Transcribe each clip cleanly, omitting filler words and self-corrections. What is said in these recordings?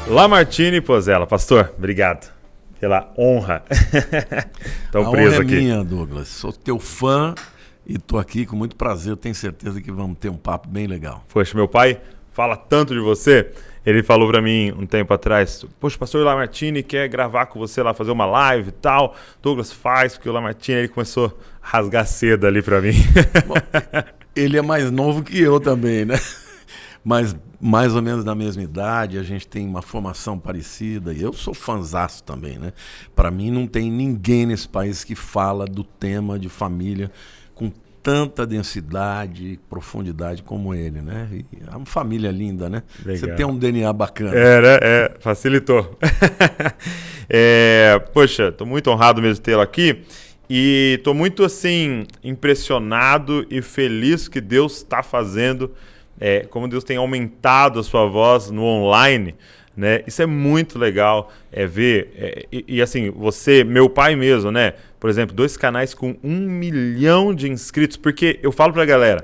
Lamartine Pozzella. Pastor, obrigado pela honra. Estou preso aqui. A honra é minha, Douglas. Sou teu fã e estou aqui com muito prazer. Tenho certeza que vamos ter um papo bem legal. Poxa, meu pai fala tanto de você. Ele falou para mim um tempo atrás, poxa, o pastor Lamartine quer gravar com você lá, fazer uma live e tal. Douglas, faz, porque o Lamartine, ele começou a rasgar seda ali para mim. Bom, ele é mais novo que eu também, né? Mas mais ou menos da mesma idade, a gente tem uma formação parecida. E eu sou fanzaço também, né? Para mim não tem ninguém nesse país que fala do tema de família com tanta densidade, profundidade como ele, né? E é uma família linda, né? Legal. Você tem um DNA bacana. Facilitou. Poxa, estou muito honrado mesmo de tê-lo aqui e estou muito, assim, impressionado e feliz que Deus está fazendo, como Deus tem aumentado a sua voz no online, né? Isso é muito legal ver. E assim, você, meu pai mesmo, né? Por exemplo, 2 canais com 1 milhão de inscritos, porque eu falo pra galera,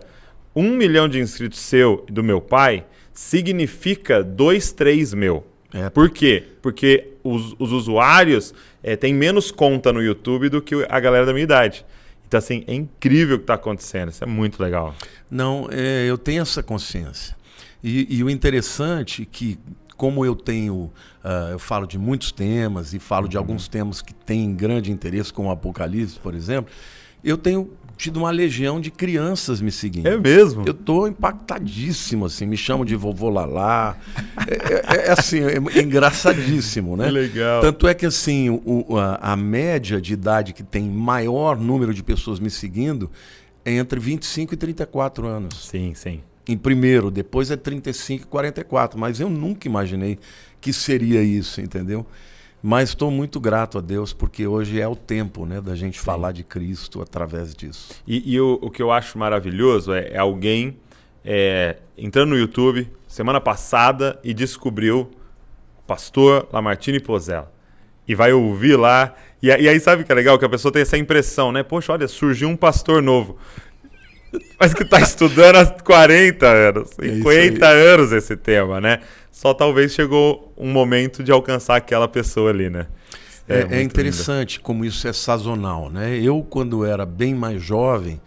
1 milhão de inscritos seu e do meu pai significa 2, 3 mil. Por quê? Porque os usuários têm menos conta no YouTube do que a galera da minha idade. Então, assim, é incrível o que está acontecendo. Isso é muito legal. Não, eu tenho essa consciência. E o interessante é que, como eu tenho, eu falo de muitos temas e falo de alguns temas que têm grande interesse, como o Apocalipse, por exemplo, eu tenho tido uma legião de crianças me seguindo. É mesmo? Eu estou impactadíssimo, assim, me chamam de vovô Lalá. Assim, é engraçadíssimo, né? Que legal. Tanto é que, assim, a média de idade que tem maior número de pessoas me seguindo é entre 25 e 34 anos. Sim, sim. Em primeiro, depois é 35 e 44, mas eu nunca imaginei que seria isso, entendeu? Mas estou muito grato a Deus, porque hoje é o tempo, né, da gente falar de Cristo através disso. E o que eu acho maravilhoso é alguém entrando no YouTube semana passada e descobriu o pastor Lamartine Pozzella. E vai ouvir lá. E aí sabe o que é legal? Que a pessoa tem essa impressão, né? Poxa, olha, surgiu um pastor novo. Mas que está estudando há 40 anos, 50 anos esse tema, né? Só talvez chegou um momento de alcançar aquela pessoa ali, né? É interessante lindo como isso é sazonal, né? Eu, quando era bem mais jovem,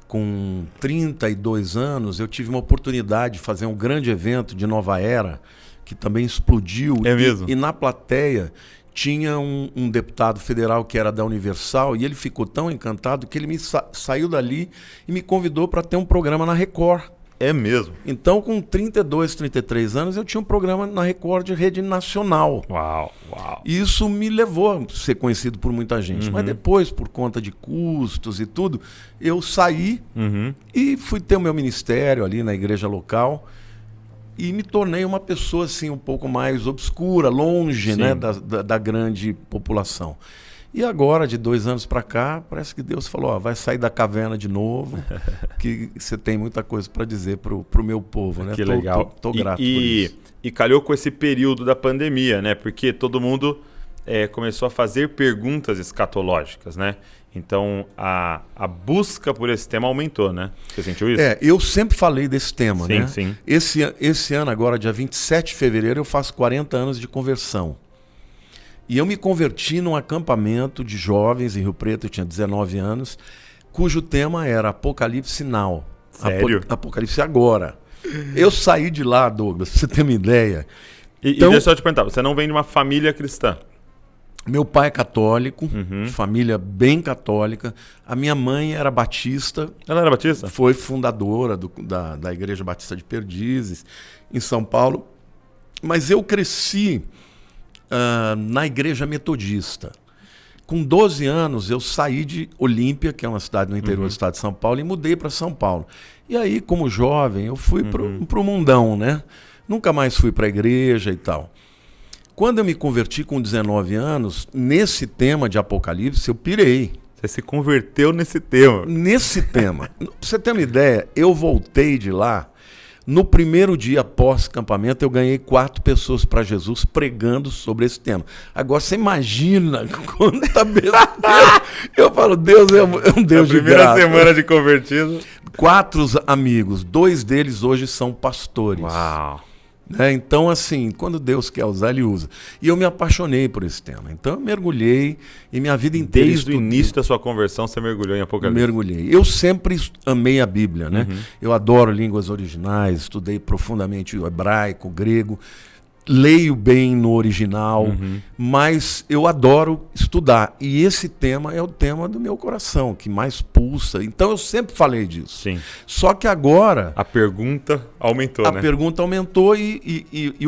com 32 anos, eu tive uma oportunidade de fazer um grande evento de Nova Era, que também explodiu. É mesmo? E na plateia tinha um deputado federal que era da Universal e ele ficou tão encantado que ele saiu dali e me convidou para ter um programa na Record. É mesmo? Então, com 32, 33 anos, eu tinha um programa na Record de rede nacional. Uau, uau. E isso me levou a ser conhecido por muita gente. Mas depois, por conta de custos e tudo, eu saí e fui ter o meu ministério ali na igreja local. E me tornei uma pessoa assim, um pouco mais obscura, longe, né, da grande população. E agora, de 2 anos para cá, parece que Deus falou, vai sair da caverna de novo, que você tem muita coisa para dizer pro meu povo, né? Que legal. Tô grato por isso. E calhou com esse período da pandemia, né? Porque todo mundo começou a fazer perguntas escatológicas, né? Então, a busca por esse tema aumentou, né? Você sentiu isso? Eu sempre falei desse tema, né? Sim. Esse ano, agora, dia 27 de fevereiro, eu faço 40 anos de conversão. E eu me converti num acampamento de jovens em Rio Preto, eu tinha 19 anos, cujo tema era Apocalipse Now. Sério? Apocalipse agora. Eu saí de lá, Douglas, pra você ter uma ideia. Então, e deixa eu te perguntar, você não vem de uma família cristã? Meu pai é católico, família bem católica. A minha mãe era batista. Ela era batista? Foi fundadora da Igreja Batista de Perdizes, em São Paulo. Mas eu cresci na Igreja Metodista. Com 12 anos, eu saí de Olímpia, que é uma cidade no interior do estado de São Paulo, e mudei para São Paulo. E aí, como jovem, eu fui pro mundão, né? Nunca mais fui para a igreja e tal. Quando eu me converti com 19 anos, nesse tema de Apocalipse, eu pirei. Você se converteu nesse tema? Nesse tema. Pra você ter uma ideia, eu voltei de lá. No primeiro dia pós-campamento, eu ganhei 4 pessoas para Jesus pregando sobre esse tema. Agora, você imagina quanta besteira. Eu falo, Deus é um Deus de graça. Primeira semana de convertido. 4 amigos, 2 deles hoje são pastores. Uau! Né? Então, assim, quando Deus quer usar, Ele usa. E eu me apaixonei por esse tema. Então, eu mergulhei e minha vida inteira... Desde o início da sua conversão, você mergulhou em Apocalipse. Mergulhei. Eu sempre amei a Bíblia, né? Eu adoro línguas originais, estudei profundamente o hebraico, o grego, leio bem no original, mas eu adoro estudar. E esse tema é o tema do meu coração, que mais pulsa. Então eu sempre falei disso. Sim. Só que agora... A pergunta aumentou, A né? pergunta aumentou e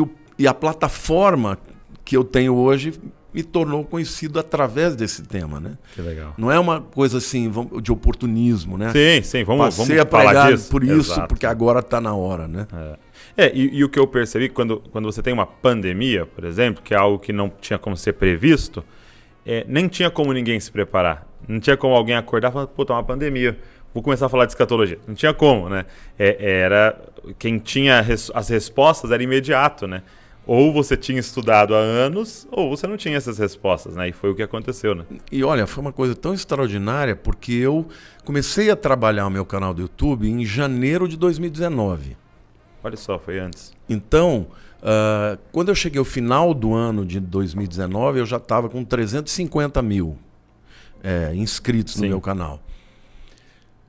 a plataforma que eu tenho hoje me tornou conhecido através desse tema, né? Que legal. Não é uma coisa assim de oportunismo, né? Sim, vamos Passei a falar pregar disso. por isso, Exato. porque agora está na hora, né? E o que eu percebi, quando você tem uma pandemia, por exemplo, que é algo que não tinha como ser previsto, nem tinha como ninguém se preparar. Não tinha como alguém acordar e falar, pô, tá uma pandemia, vou começar a falar de escatologia. Não tinha como, né? Era quem tinha as respostas era imediato, né? Ou você tinha estudado há anos, ou você não tinha essas respostas, né? E foi o que aconteceu, né? E olha, foi uma coisa tão extraordinária, porque eu comecei a trabalhar o meu canal do YouTube em janeiro de 2019. Olha só, foi antes. Então, quando eu cheguei ao final do ano de 2019, eu já estava com 350 mil inscritos no meu canal.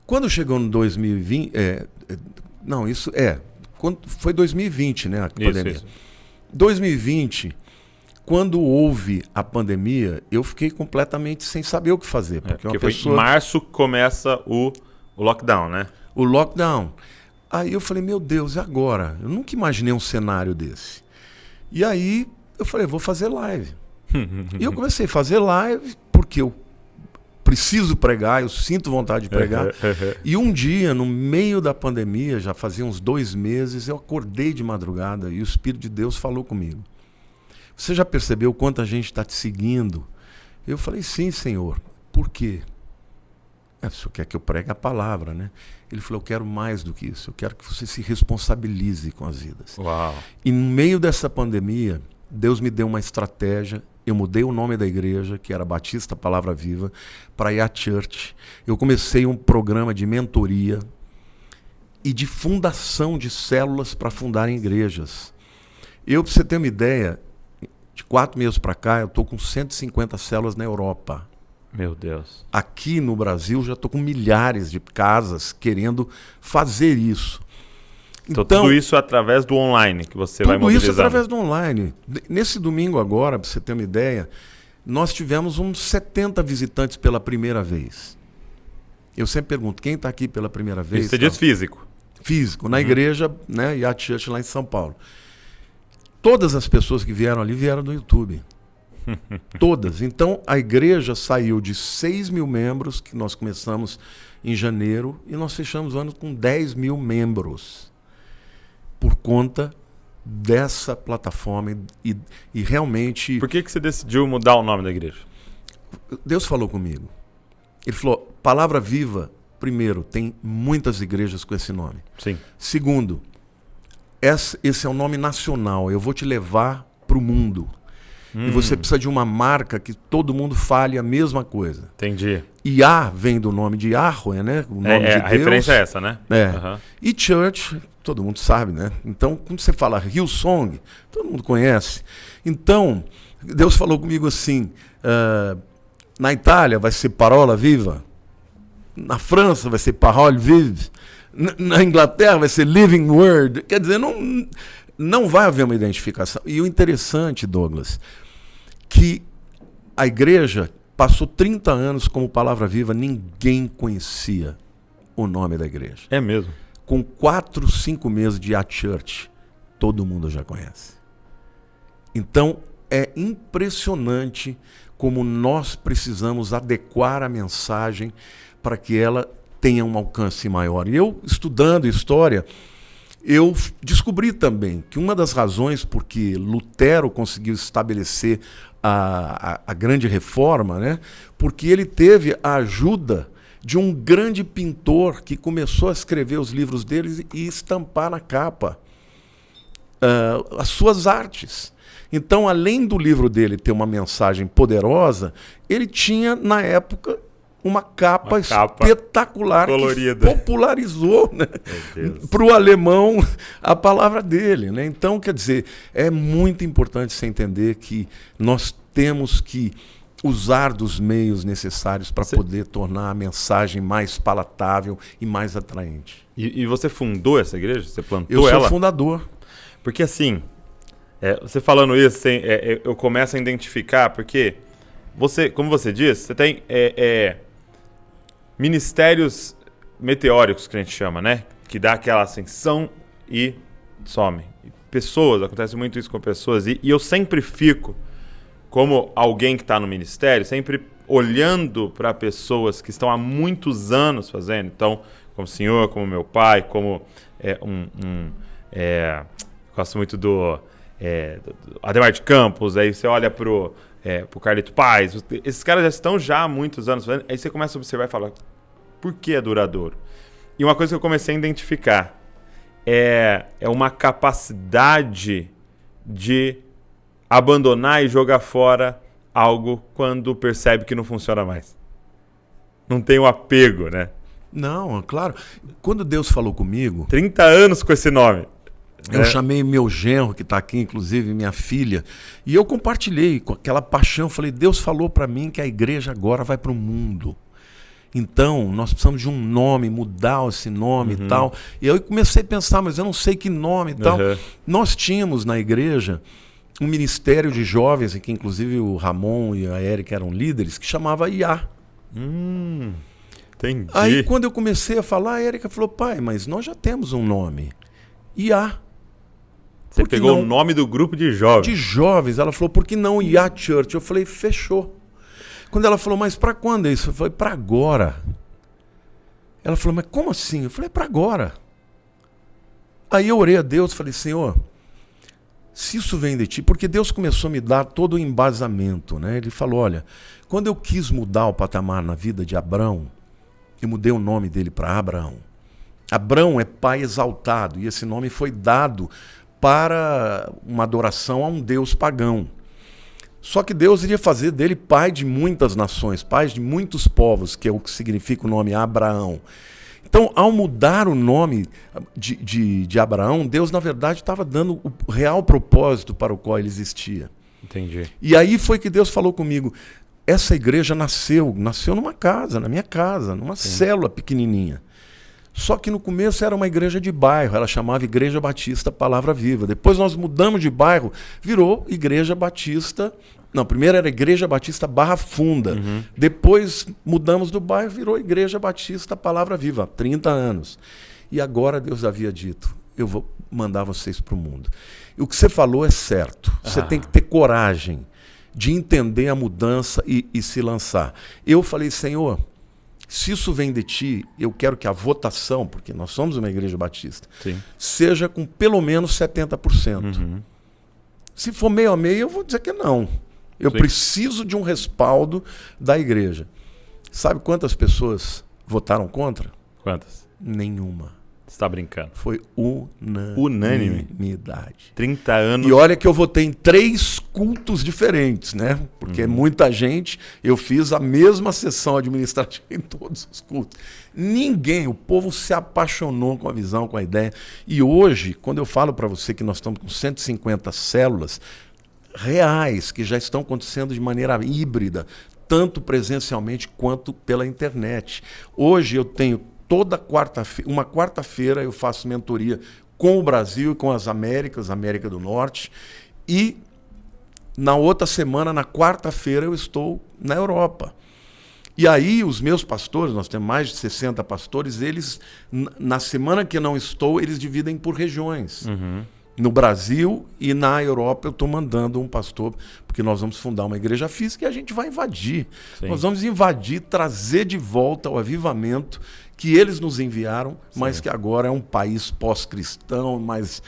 Quando chegou no 2020... foi 2020, né, a pandemia. Isso. 2020, quando houve a pandemia, eu fiquei completamente sem saber o que fazer. Porque foi em março que começa o lockdown, né? O lockdown. Aí eu falei, meu Deus, e agora? Eu nunca imaginei um cenário desse. E aí eu falei, vou fazer live. E eu comecei a fazer live porque eu preciso pregar, eu sinto vontade de pregar. E um dia, no meio da pandemia, já fazia uns 2 meses, eu acordei de madrugada e o Espírito de Deus falou comigo. Você já percebeu quanta gente está te seguindo? Eu falei, sim, Senhor. Por quê? O Senhor quer que eu pregue a palavra, né? Ele falou, eu quero mais do que isso. Eu quero que você se responsabilize com as vidas. Uau. E no meio dessa pandemia, Deus me deu uma estratégia. Eu mudei o nome da igreja, que era Batista Palavra Viva, para IA Church. Eu comecei um programa de mentoria e de fundação de células para fundarem igrejas. Para você ter uma ideia, de 4 meses para cá, eu estou com 150 células na Europa. Meu Deus. Aqui no Brasil, já estou com milhares de casas querendo fazer isso. Então, tudo isso através do online que você vai mobilizando. Tudo isso através do online. Nesse domingo agora, para você ter uma ideia, nós tivemos uns 70 visitantes pela primeira vez. Eu sempre pergunto, quem está aqui pela primeira vez? Isso você diz físico? Físico, na igreja, né, IA Church lá em São Paulo. Todas as pessoas que vieram ali vieram do YouTube. Todas. Então, a igreja saiu de 6 mil membros, que nós começamos em janeiro, e nós fechamos o ano com 10 mil membros. Por conta dessa plataforma e realmente... Por que você decidiu mudar o nome da igreja? Deus falou comigo. Ele falou, Palavra Viva, primeiro, tem muitas igrejas com esse nome. Sim. Segundo, esse é um nome nacional, eu vou te levar para o mundo. E você precisa de uma marca que todo mundo fale a mesma coisa. Entendi. Iá vem do nome de Yahweh, né? O nome de Deus. A referência é essa, né? E Church, todo mundo sabe, né? Então, quando você fala Hillsong, todo mundo conhece. Então, Deus falou comigo assim, na Itália vai ser Parola Viva, na França vai ser Parole Vive, na Inglaterra vai ser Living Word. Quer dizer, não vai haver uma identificação. E o interessante, Douglas, que a igreja passou 30 anos como Palavra Viva, ninguém conhecia o nome da igreja. É mesmo? Com 4, 5 meses de IA Church, todo mundo já conhece. Então, é impressionante como nós precisamos adequar a mensagem para que ela tenha um alcance maior. E eu, estudando história, eu descobri também que uma das razões por que Lutero conseguiu estabelecer a grande reforma, né, porque ele teve a ajuda de um grande pintor que começou a escrever os livros dele e estampar na capa as suas artes. Então, além do livro dele ter uma mensagem poderosa, ele tinha, na época, uma capa espetacular colorida, que popularizou, né, para o alemão a palavra dele. Né? Então, quer dizer, é muito importante você entender que nós temos que usar dos meios necessários para poder tornar a mensagem mais palatável e mais atraente. E você fundou essa igreja? Você plantou ela? Eu sou ela? fundador. Porque assim, você falando isso, eu começo a identificar, porque você, como você disse, você tem ministérios meteóricos, que a gente chama, né? Que dá aquela ascensão e some. Pessoas, acontece muito isso com pessoas, e eu sempre fico, como alguém que está no ministério, sempre olhando para pessoas que estão há muitos anos fazendo. Então, como o senhor, como meu pai, como gosto muito do Ademar de Campos, aí você olha pro Carlito Paz, esses caras já estão há muitos anos fazendo, aí você começa a observar e fala, por que é duradouro? E uma coisa que eu comecei a identificar é uma capacidade de abandonar e jogar fora algo quando percebe que não funciona mais. Não tem um apego, né? Não, claro. Quando Deus falou comigo... 30 anos com esse nome. Eu chamei meu genro, que está aqui, inclusive, minha filha, e eu compartilhei com aquela paixão. Falei, Deus falou para mim que a igreja agora vai para o mundo. Então, nós precisamos de um nome, mudar esse nome e tal. E eu comecei a pensar, mas eu não sei que nome e tal. Nós tínhamos na igreja um ministério de jovens, em que inclusive o Ramon e a Érica eram líderes, que chamava IA. Entendi. Aí quando eu comecei a falar, a Érica falou, pai, mas nós já temos um nome. IA. Você pegou o nome do grupo de jovens. De jovens. Ela falou, por que não IA Church? Eu falei, fechou. Quando ela falou, mas para quando é isso? Eu falei, para agora. Ela falou, mas como assim? Eu falei, para agora. Aí eu orei a Deus, falei, Senhor, se isso vem de ti, porque Deus começou a me dar todo o embasamento, né? Ele falou, olha, quando eu quis mudar o patamar na vida de Abrão, eu mudei o nome dele para Abraão. Abrão é pai exaltado, e esse nome foi dado para uma adoração a um Deus pagão. Só que Deus iria fazer dele pai de muitas nações, pai de muitos povos, que é o que significa o nome Abraão. Então, ao mudar o nome de Abraão, Deus, na verdade, estava dando o real propósito para o qual ele existia. Entendi. E aí foi que Deus falou comigo, essa igreja nasceu numa casa, na minha casa, numa célula pequenininha. Só que no começo era uma igreja de bairro, ela chamava Igreja Batista Palavra Viva. Depois nós mudamos de bairro, virou Igreja Batista... Não, primeiro era Igreja Batista Barra Funda. Depois mudamos do bairro, virou Igreja Batista Palavra Viva, há 30 anos. E agora Deus havia dito, eu vou mandar vocês para o mundo. E o que você falou é certo. Você tem que ter coragem de entender a mudança e se lançar. Eu falei, Senhor, se isso vem de ti, eu quero que a votação, porque nós somos uma igreja batista, seja com pelo menos 70%. Se for meio a meio, eu vou dizer que não. Eu preciso de um respaldo da igreja. Sabe quantas pessoas votaram contra? Quantas? Nenhuma. Você está brincando? Foi unanimidade. 30 anos. E olha que eu votei em 3 cultos diferentes, né? Porque muita gente, eu fiz a mesma sessão administrativa em todos os cultos. Ninguém, o povo se apaixonou com a visão, com a ideia. E hoje, quando eu falo para você que nós estamos com 150 células reais, que já estão acontecendo de maneira híbrida, tanto presencialmente quanto pela internet. Hoje eu tenho toda quarta-feira, uma quarta-feira eu faço mentoria com o Brasil e com as Américas, América do Norte, e na outra semana, na quarta-feira, eu estou na Europa. E aí os meus pastores, nós temos mais de 60 pastores, eles, na semana que não estou, eles dividem por regiões. No Brasil e na Europa eu estou mandando um pastor, porque nós vamos fundar uma igreja física e a gente vai invadir. Nós vamos invadir, trazer de volta o avivamento que eles nos enviaram, mas que agora é um país pós-cristão, mas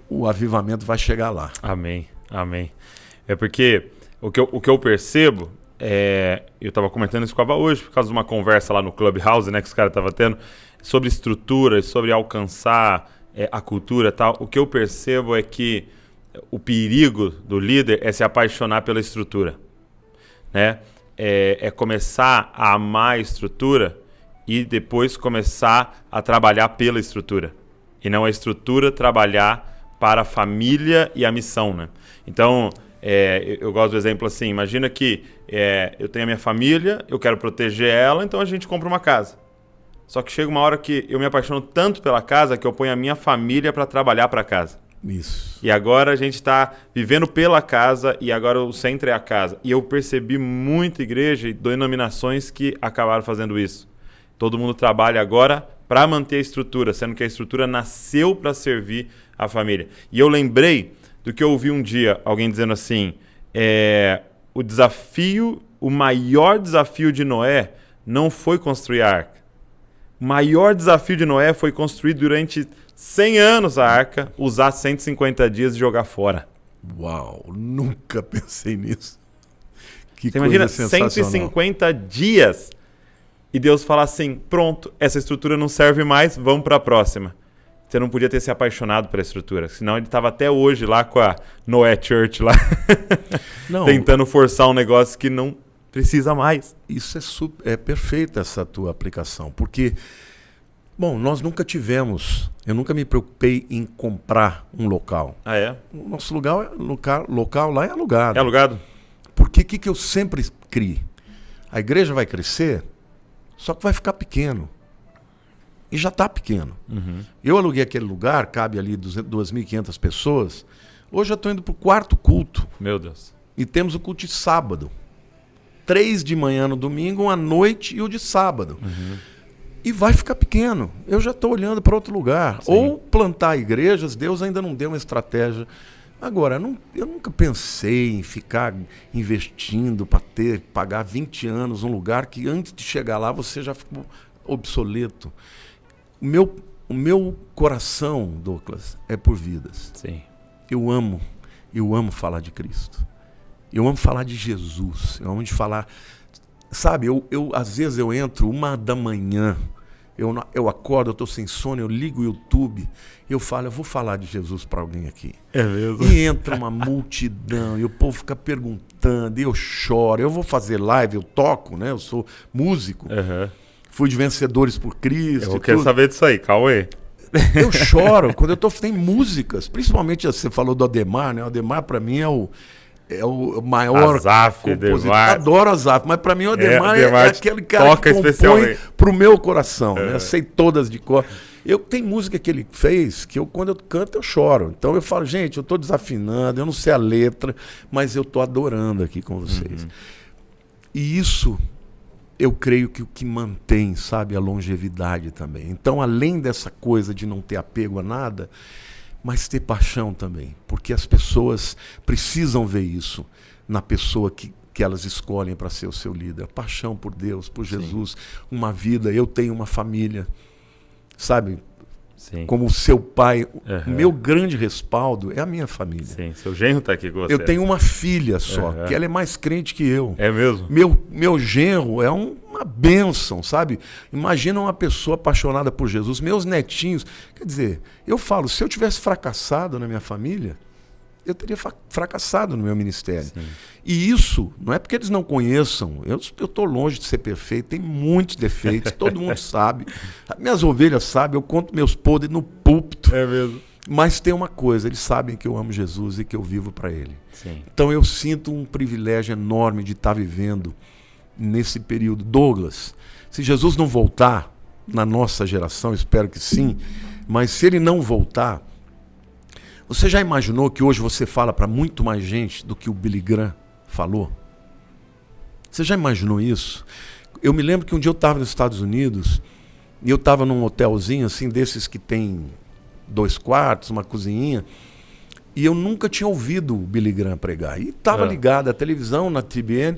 o avivamento vai chegar lá. Amém, amém. É porque o que eu percebo, eu estava comentando isso com a Ava hoje, por causa de uma conversa lá no Clubhouse, né, que os caras estavam tendo, sobre estruturas, sobre alcançar a cultura e tal. O que eu percebo é que o perigo do líder é se apaixonar pela estrutura, né? é começar a amar a estrutura e depois começar a trabalhar pela estrutura. E não a estrutura trabalhar para a família e a missão, né? Então, eu gosto do exemplo assim, imagina que eu tenho a minha família, eu quero proteger ela, então a gente compra uma casa. Só que chega uma hora que eu me apaixono tanto pela casa que eu ponho a minha família para trabalhar para a casa. Isso. E agora a gente está vivendo pela casa e agora o centro é a casa. E eu percebi muita igreja e denominações que acabaram fazendo isso. Todo mundo trabalha agora para manter a estrutura, sendo que a estrutura nasceu para servir a família. E eu lembrei do que eu ouvi um dia, alguém dizendo assim, o maior desafio de Noé não foi construir a arca. O maior desafio de Noé foi construir durante 100 anos a arca, usar 150 dias e jogar fora. Uau, nunca pensei nisso. Que Você coisa imagina sensacional. 150 dias e Deus fala assim, pronto, essa estrutura não serve mais, vamos para a próxima. Você não podia ter se apaixonado pela estrutura, senão ele estava até hoje lá com a Noé Church lá, tentando forçar um negócio que não precisa mais. Isso é perfeita essa tua aplicação, porque, bom, nós nunca tivemos, eu nunca me preocupei em comprar um local. Ah, é? O nosso local lá é alugado. É alugado? Porque o que eu sempre criei? A igreja vai crescer, só que vai ficar pequeno. E já está pequeno. Uhum. Eu aluguei aquele lugar, cabe ali 2.500 pessoas. Hoje eu estou indo para o 4º culto. Meu Deus. E temos o culto de sábado. 3 de manhã no domingo, 1 à noite e o de sábado. Uhum. E vai ficar pequeno. Eu já estou olhando para outro lugar. Sim. Ou plantar igrejas, Deus ainda não deu uma estratégia. Agora, eu nunca pensei em ficar investindo para pagar 20 anos um lugar que antes de chegar lá você já ficou obsoleto. O meu coração, Douglas, é por vidas. Sim. Eu amo falar de Cristo. Eu amo falar de Jesus. Eu amo de falar... Sabe, às vezes eu entro 1 da manhã, eu acordo, eu estou sem sono, eu ligo o YouTube, eu falo, eu vou falar de Jesus para alguém aqui. É mesmo? E entra uma multidão, e o povo fica perguntando, e eu choro. Eu vou fazer live, eu toco, né? Eu sou músico. Uhum. Fui de Vencedores por Cristo. Eu quero saber disso aí, Cauê. Eu choro quando tem músicas, principalmente você falou do Ademar, né? O Ademar para mim é o maior Azaf, compositor. Ademar. Adoro Azaf, mas para mim o Ademar é aquele cara toca que compõe pro meu coração, né? Sei todas de cor. Tem música que ele fez que quando eu canto eu choro. Então eu falo, gente, eu estou desafinando, eu não sei a letra, mas eu estou adorando aqui com vocês. Uhum. E isso eu creio que o que mantém, sabe, a longevidade também. Então, além dessa coisa de não ter apego a nada, mas ter paixão também. Porque as pessoas precisam ver isso na pessoa que elas escolhem para ser o seu líder. Paixão por Deus, por Jesus, sim, uma vida. Eu tenho uma família, sabe? Sim. Como o seu pai, o meu grande respaldo é a minha família. Sim, seu genro está aqui com você. Eu tenho uma filha só, que ela é mais crente que eu. É mesmo? Meu genro é uma bênção, sabe? Imagina uma pessoa apaixonada por Jesus. Meus netinhos, quer dizer, eu falo, se eu tivesse fracassado na minha família, eu teria fracassado no meu ministério. Sim. E isso não é porque eles não conheçam. Eu estou longe de ser perfeito, tem muitos defeitos, todo mundo sabe. Minhas ovelhas sabem, eu conto meus podres no púlpito. É mesmo. Mas tem uma coisa, eles sabem que eu amo Jesus e que eu vivo para Ele. Sim. Então eu sinto um privilégio enorme de estar vivendo nesse período. Douglas, se Jesus não voltar na nossa geração, espero que sim, mas se Ele não voltar, você já imaginou que hoje você fala para muito mais gente do que o Billy Graham falou? Você já imaginou isso? Eu me lembro que um dia eu estava nos Estados Unidos e eu estava num hotelzinho assim, desses que tem 2 quartos, uma cozinhinha, e eu nunca tinha ouvido o Billy Graham pregar. E estava ligado à televisão, na TBN,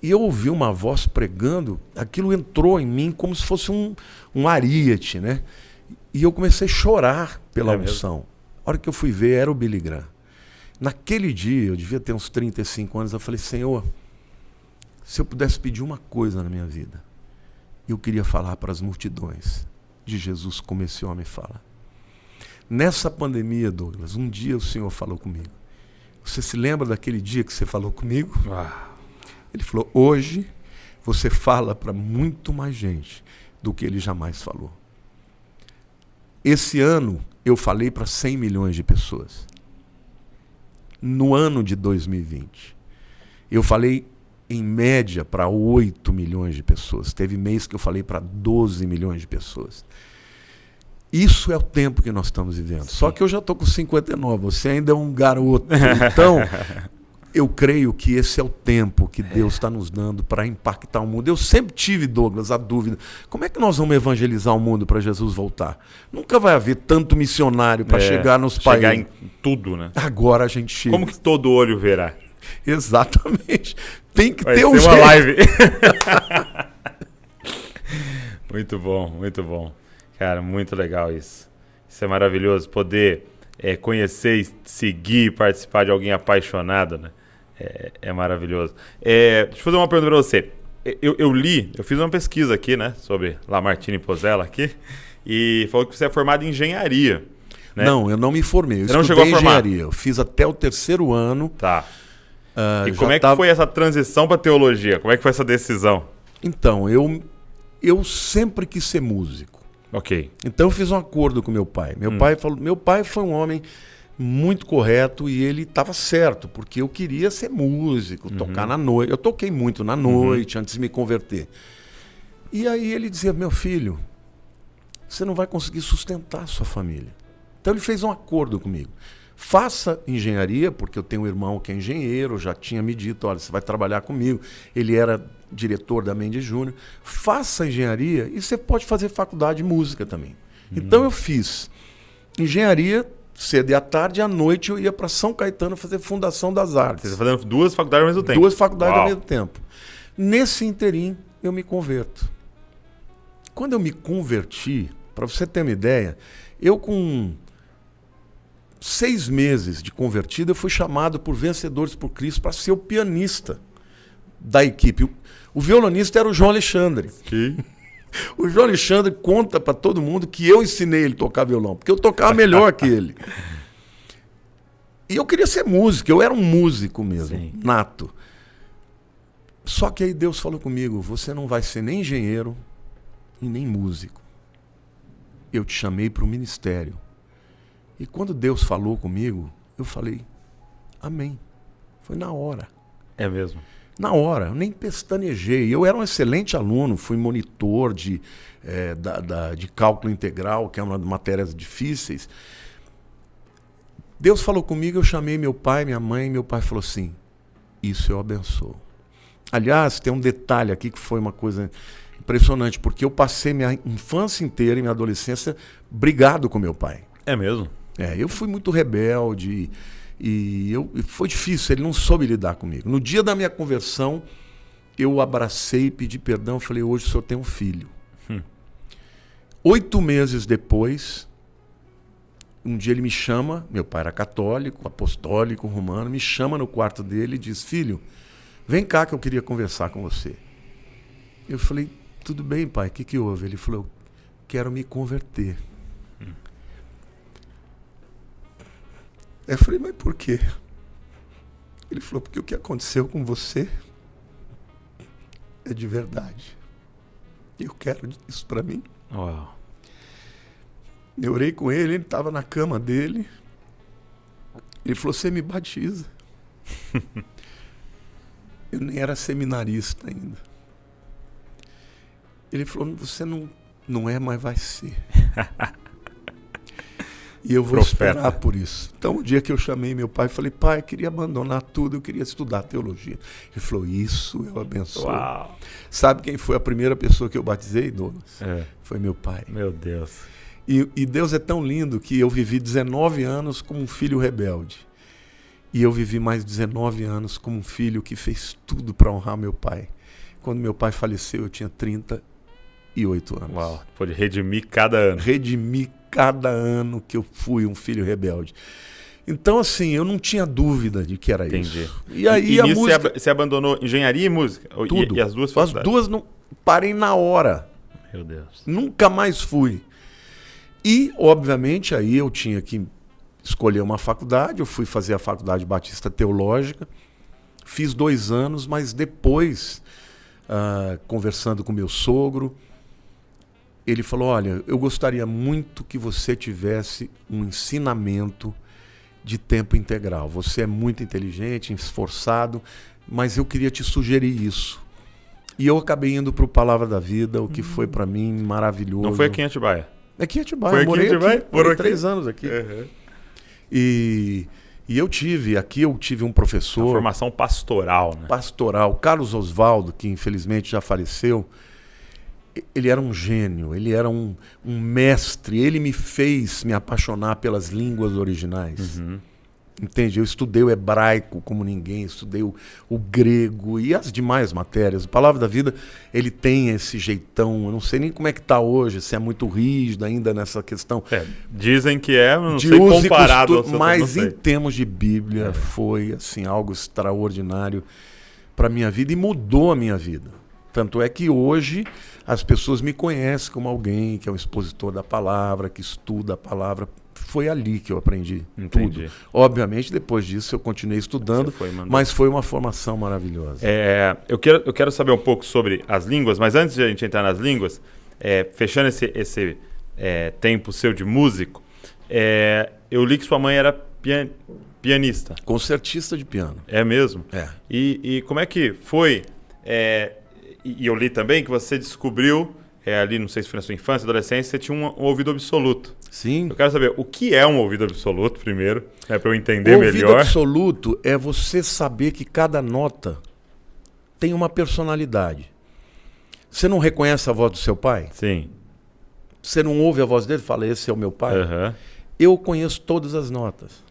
e eu ouvi uma voz pregando, aquilo entrou em mim como se fosse um ariete, né? E eu comecei a chorar pela unção. A hora que eu fui ver, era o Billy Graham. Naquele dia, eu devia ter uns 35 anos, eu falei, Senhor, se eu pudesse pedir uma coisa na minha vida, eu queria falar para as multidões de Jesus como esse homem fala. Nessa pandemia, Douglas, um dia o Senhor falou comigo. Você se lembra daquele dia que você falou comigo? Ele falou, hoje você fala para muito mais gente do que ele jamais falou. Esse ano eu falei para 100 milhões de pessoas. No ano de 2020, eu falei em média para 8 milhões de pessoas. Teve mês que eu falei para 12 milhões de pessoas. Isso é o tempo que nós estamos vivendo. Sim. Só que eu já estou com 59, você ainda é um garoto. Então, eu creio que esse é o tempo que Deus está nos dando para impactar o mundo. Eu sempre tive, Douglas, a dúvida. Como é que nós vamos evangelizar o mundo para Jesus voltar? Nunca vai haver tanto missionário para chegar nos países. Chegar em tudo, né? Agora a gente chega. Como que todo olho verá? Exatamente. Tem que vai ter ser uma live. Muito bom, muito bom. Cara, muito legal isso. Isso é maravilhoso, poder conhecer, seguir, participar de alguém apaixonado, né? É maravilhoso. Deixa eu fazer uma pergunta para você. Eu fiz uma pesquisa aqui, né, sobre Lamartine Pozzella aqui, e falou que você é formado em engenharia. Né? Não, eu não me formei. Eu não chegou a formar? Engenharia. Eu fiz até o 3º ano. Tá. E como é que foi essa transição para teologia? Como é que foi essa decisão? Então, eu sempre quis ser músico. Ok. Então eu fiz um acordo com meu pai. Meu pai foi um homem muito correto e ele estava certo, porque eu queria ser músico, tocar na noite. Eu toquei muito na noite antes de me converter. E aí ele dizia, meu filho, você não vai conseguir sustentar a sua família. Então ele fez um acordo comigo. Faça engenharia, porque eu tenho um irmão que é engenheiro, já tinha me dito, olha, você vai trabalhar comigo. Ele era diretor da Mendes Júnior. Faça engenharia e você pode fazer faculdade de música também. Então eu fiz engenharia cedo e à tarde, e à noite eu ia para São Caetano fazer Fundação das Artes. Você está fazendo 2 faculdades ao mesmo tempo? 2 faculdades ao mesmo tempo. Nesse interim, eu me converto. Quando eu me converti, para você ter uma ideia, eu com 6 meses de convertido, eu fui chamado por Vencedores por Cristo para ser o pianista da equipe. O violonista era o João Alexandre. Sim. O João Alexandre conta para todo mundo que eu ensinei ele a tocar violão, porque eu tocava melhor que ele. E eu queria ser músico, eu era um músico mesmo, sim, nato. Só que aí Deus falou comigo, você não vai ser nem engenheiro e nem músico. Eu te chamei para o ministério. E quando Deus falou comigo, eu falei, amém. Foi na hora. É mesmo? Na hora, eu nem pestanejei. Eu era um excelente aluno, fui monitor de cálculo integral, que é uma das matérias difíceis. Deus falou comigo, eu chamei meu pai, minha mãe, e meu pai falou assim, isso eu abençoo. Aliás, tem um detalhe aqui que foi uma coisa impressionante, porque eu passei minha infância inteira e minha adolescência brigado com meu pai. É mesmo? Eu fui muito rebelde e foi difícil, ele não soube lidar comigo. No dia da minha conversão, eu abracei e pedi perdão, falei, hoje o senhor tem um filho. 8 meses depois, um dia ele me chama, meu pai era católico, apostólico, romano, me chama no quarto dele e diz, filho, vem cá que eu queria conversar com você. Eu falei, tudo bem, pai, o que houve? Ele falou, eu quero me converter. Eu falei, mas por quê? Ele falou, porque o que aconteceu com você é de verdade. Eu quero isso para mim. Uau. Eu orei com ele estava na cama dele. Ele falou, você me batiza. Eu nem era seminarista ainda. Ele falou, você não é, mas vai ser. E eu vou esperar por isso. Então, o dia que eu chamei meu pai, falei, pai, eu queria abandonar tudo, eu queria estudar teologia. Ele falou, isso eu abençoo. Uau. Sabe quem foi a primeira pessoa que eu batizei, Douglas? Foi meu pai. Meu Deus. E Deus é tão lindo que eu vivi 19 anos como um filho rebelde. E eu vivi mais 19 anos como um filho que fez tudo para honrar meu pai. Quando meu pai faleceu, eu tinha 38 anos. Uau, pode redimir cada ano. Redimir cada ano que eu fui um filho rebelde. Então, assim, eu não tinha dúvida de que era isso. E aí a música... Você abandonou engenharia e música? Tudo. E as duas faculdades? As duas não... Parei na hora. Meu Deus. Nunca mais fui. E, obviamente, aí eu tinha que escolher uma faculdade. Eu fui fazer a Faculdade Batista Teológica. Fiz 2 anos, mas depois, conversando com meu sogro, ele falou, olha, eu gostaria muito que você tivesse um ensinamento de tempo integral. Você é muito inteligente, esforçado, mas eu queria te sugerir isso. E eu acabei indo para o Palavra da Vida, o que foi para mim maravilhoso. Não foi aqui em Atibaia? É aqui em Atibaia. Foi eu morei aqui em Atibaia? Morei 3 anos aqui. Uhum. E eu tive um professor... Uma formação pastoral, né? Pastoral. Carlos Oswaldo, que infelizmente já faleceu, ele era um gênio, ele era um mestre. Ele me fez me apaixonar pelas línguas originais. Uhum. Entende? Eu estudei o hebraico como ninguém, estudei o grego e as demais matérias. A Palavra da Vida, ele tem esse jeitão, eu não sei nem como é que está hoje, se é muito rígido ainda nessa questão. Dizem que não de sei uso comparado ao seu, mas em termos de Bíblia foi assim, algo extraordinário para a minha vida e mudou a minha vida. Tanto é que hoje as pessoas me conhecem como alguém que é um expositor da palavra, que estuda a palavra. Foi ali que eu aprendi tudo. Obviamente, depois disso, eu continuei estudando, mas foi uma formação maravilhosa. Eu quero saber um pouco sobre as línguas, mas antes de a gente entrar nas línguas, fechando esse tempo seu de músico, eu li que sua mãe era pianista. Concertista de piano. É mesmo? É. E como é que foi? E eu li também que você descobriu... ali, não sei se foi na sua infância, adolescência, você tinha um ouvido absoluto. Sim. Eu quero saber o que é um ouvido absoluto, primeiro, para eu entender melhor. O ouvido absoluto é você saber que cada nota tem uma personalidade. Você não reconhece a voz do seu pai? Sim. Você não ouve a voz dele e fala, esse é o meu pai? Uhum. Eu conheço todas as notas.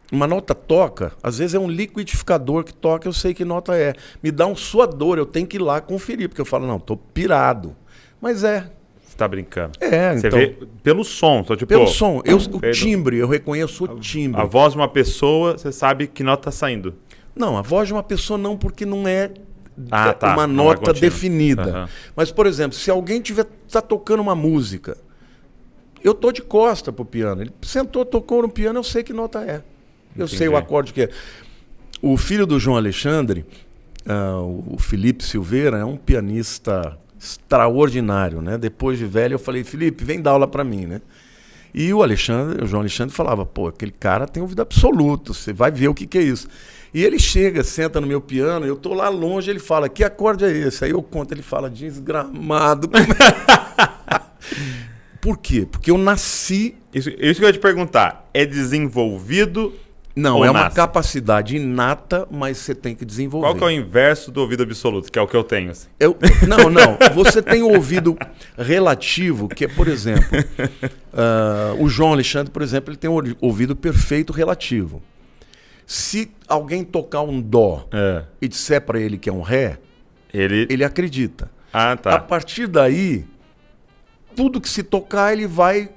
Uma nota toca, às vezes é um liquidificador que toca, eu sei que nota é. Me dá um suador, eu tenho que ir lá conferir, porque eu falo, não, tô pirado. Mas Você tá brincando. Você então, vê pelo som. Tipo, pelo som. O timbre, eu reconheço o timbre. A voz de uma pessoa, você sabe que nota tá saindo. Não, a voz de uma pessoa não, porque não é uma não nota é definida. Uhum. Mas, por exemplo, se alguém tá tocando uma música, eu tô de costa pro piano. Ele sentou, tocou no piano, eu sei que nota é. Eu sei o acorde que é. O filho do João Alexandre, o Felipe Silveira, é um pianista extraordinário, né? Depois de velho, eu falei, Felipe, vem dar aula para mim, né? E o João Alexandre falava, pô, aquele cara tem ouvido absoluto, você vai ver o que é isso. E ele chega, senta no meu piano, eu tô lá longe, ele fala, que acorde é esse? Aí eu conto, ele fala, desgramado. Por quê? Porque eu nasci... Isso que eu ia te perguntar, é desenvolvido... Não, é uma capacidade inata, mas você tem que desenvolver. Qual que é o inverso do ouvido absoluto, que é o que eu tenho? Assim? Não. Você tem o ouvido relativo, que é, por exemplo, o João Alexandre, por exemplo, ele tem um ouvido perfeito relativo. Se alguém tocar um dó e disser para ele que é um ré, ele acredita. Ah, tá. A partir daí, tudo que se tocar, ele vai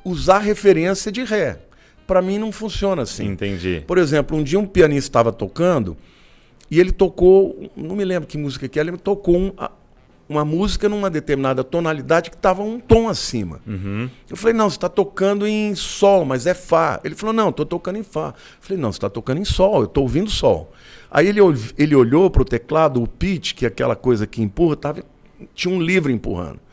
usar referência de ré. Para mim não funciona assim. Entendi. Por exemplo, um dia um pianista estava tocando e ele tocou, não me lembro que música que era, ele tocou uma música numa determinada tonalidade que estava um tom acima. Uhum. Eu falei, não, você está tocando em sol, mas é fá. Ele falou, não, estou tocando em fá. Eu falei, não, você está tocando em sol, eu estou ouvindo sol. Aí ele olhou para o teclado, o pitch, que é aquela coisa que empurra, tinha um livro empurrando.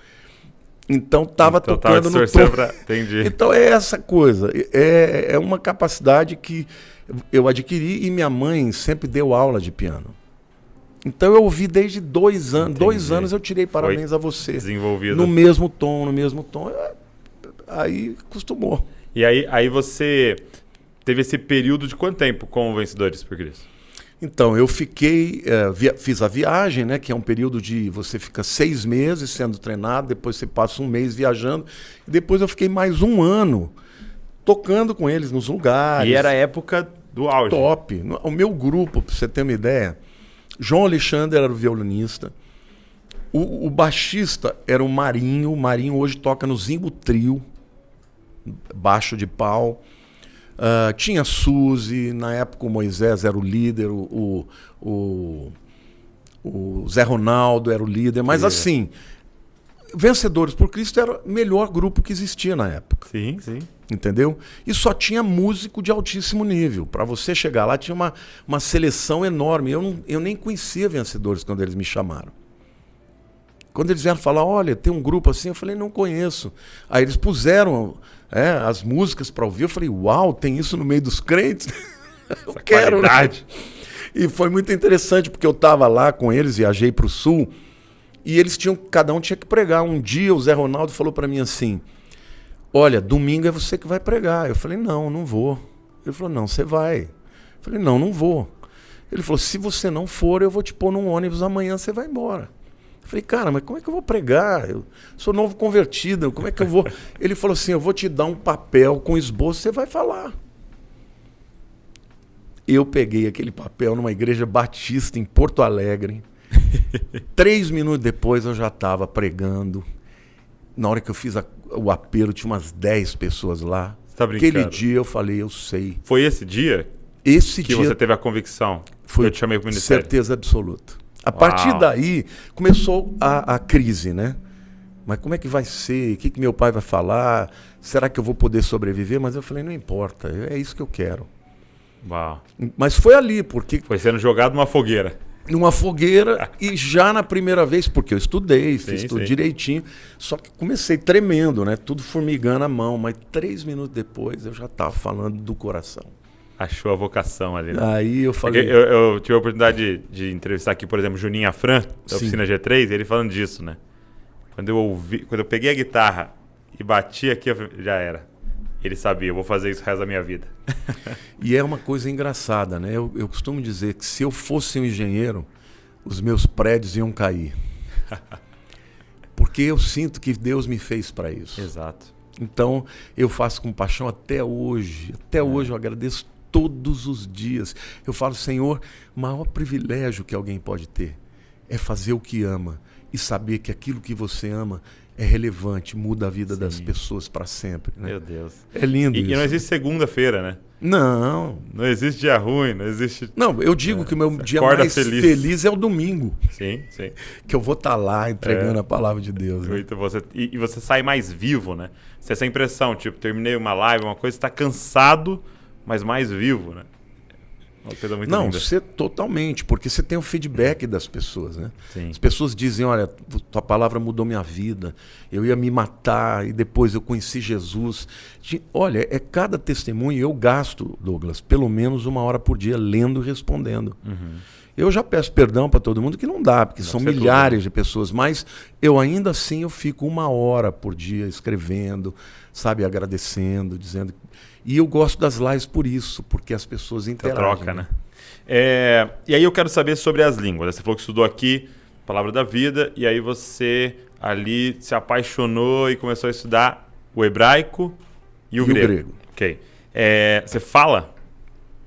Então estava tocando no tom. Entendi. Então é essa coisa. É uma capacidade que eu adquiri e minha mãe sempre deu aula de piano. Então eu ouvi desde 2 anos. Entendi. 2 anos eu tirei parabéns a você. Desenvolvido. No mesmo tom. Aí acostumou. E aí você teve esse período de quanto tempo com o Vencedores por Cristo? Então, eu fiz a viagem, né, que é um período de você fica 6 meses sendo treinado, depois você passa 1 mês viajando, e depois eu fiquei mais 1 ano tocando com eles nos lugares. E era a época do auge. Top. O meu grupo, para você ter uma ideia, João Alexandre era o violinista, o baixista era o Marinho hoje toca no Zimbo Trio, baixo de pau. Tinha Suzy, na época o Moisés era o líder, o Zé Ronaldo era o líder, mas assim, Vencedores por Cristo era o melhor grupo que existia na época. Sim, sim. Entendeu? E só tinha músico de altíssimo nível. Para você chegar lá, tinha uma seleção enorme. Eu nem conhecia Vencedores quando eles me chamaram. Quando eles vieram falar, olha, tem um grupo assim, eu falei, não conheço. Aí eles puseram as músicas para ouvir. Eu falei, uau, tem isso no meio dos crentes? Eu quero, né? E foi muito interessante, porque eu estava lá com eles, viajei para o Sul, e eles cada um tinha que pregar. Um dia o Zé Ronaldo falou para mim assim, olha, domingo é você que vai pregar. Eu falei, não vou. Ele falou, não, você vai. Eu falei, não vou. Ele falou, se você não for, eu vou te pôr num ônibus, amanhã você vai embora. Eu falei, cara, mas como é que eu vou pregar? Eu sou novo convertido, como é que eu vou? Ele falou assim, eu vou te dar um papel com esboço, você vai falar. Eu peguei aquele papel numa igreja batista em Porto Alegre. 3 minutos depois eu já estava pregando. Na hora que eu fiz o apelo, tinha umas 10 pessoas lá. Você tá brincando? Aquele dia eu falei, eu sei. Foi esse dia que você teve a convicção? Eu te chamei para o ministério? Certeza absoluta. A partir daí, começou a crise, né? Mas como é que vai ser? O que meu pai vai falar? Será que eu vou poder sobreviver? Mas eu falei, não importa, é isso que eu quero. Uau. Mas foi ali, porque... Foi sendo jogado numa fogueira. Numa fogueira, e já na primeira vez, porque eu estudei, fiz tudo direitinho, só que comecei tremendo, né? Tudo formigando a mão, mas 3 minutos depois eu já estava falando do coração. Achou a vocação ali, né? Aí eu falei... Eu tive a oportunidade de entrevistar aqui, por exemplo, Juninho Afran, da Oficina G3, e ele falando disso, né? Quando eu peguei a guitarra e bati aqui, já era. Ele sabia, eu vou fazer isso o resto da minha vida. E é uma coisa engraçada, né? Eu costumo dizer que se eu fosse um engenheiro, os meus prédios iam cair. Porque eu sinto que Deus me fez para isso. Exato. Então, eu faço com paixão até hoje. Até hoje eu agradeço todos os dias. Eu falo, Senhor, o maior privilégio que alguém pode ter é fazer o que ama e saber que aquilo que você ama é relevante, muda a vida das pessoas para sempre. Né? Meu Deus. É lindo isso. E não existe segunda-feira, né? Não. Não existe dia ruim, não existe... Não, eu digo que o meu dia mais feliz é o domingo. Sim. Que eu vou estar lá entregando a palavra de Deus. Né? E você sai mais vivo, né? Você tem essa impressão, tipo, terminei uma live, uma coisa, você está cansado, mas mais vivo, né? Uma coisa muito linda. Você totalmente, porque você tem o feedback das pessoas, né? Sim. As pessoas dizem, olha, tua palavra mudou minha vida, eu ia me matar e depois eu conheci Jesus. Olha, cada testemunho, eu gasto, Douglas, pelo menos 1 hora por dia lendo e respondendo. Uhum. Eu já peço perdão para todo mundo, que não dá, porque são milhares de pessoas, mas eu ainda assim eu fico 1 hora por dia escrevendo, sabe, agradecendo, dizendo... E eu gosto das lives por isso, porque as pessoas interagem. Troca, né? E aí eu quero saber sobre as línguas. Você falou que estudou aqui, Palavra da Vida, e aí você ali se apaixonou e começou a estudar o hebraico e o grego. Ok. Você fala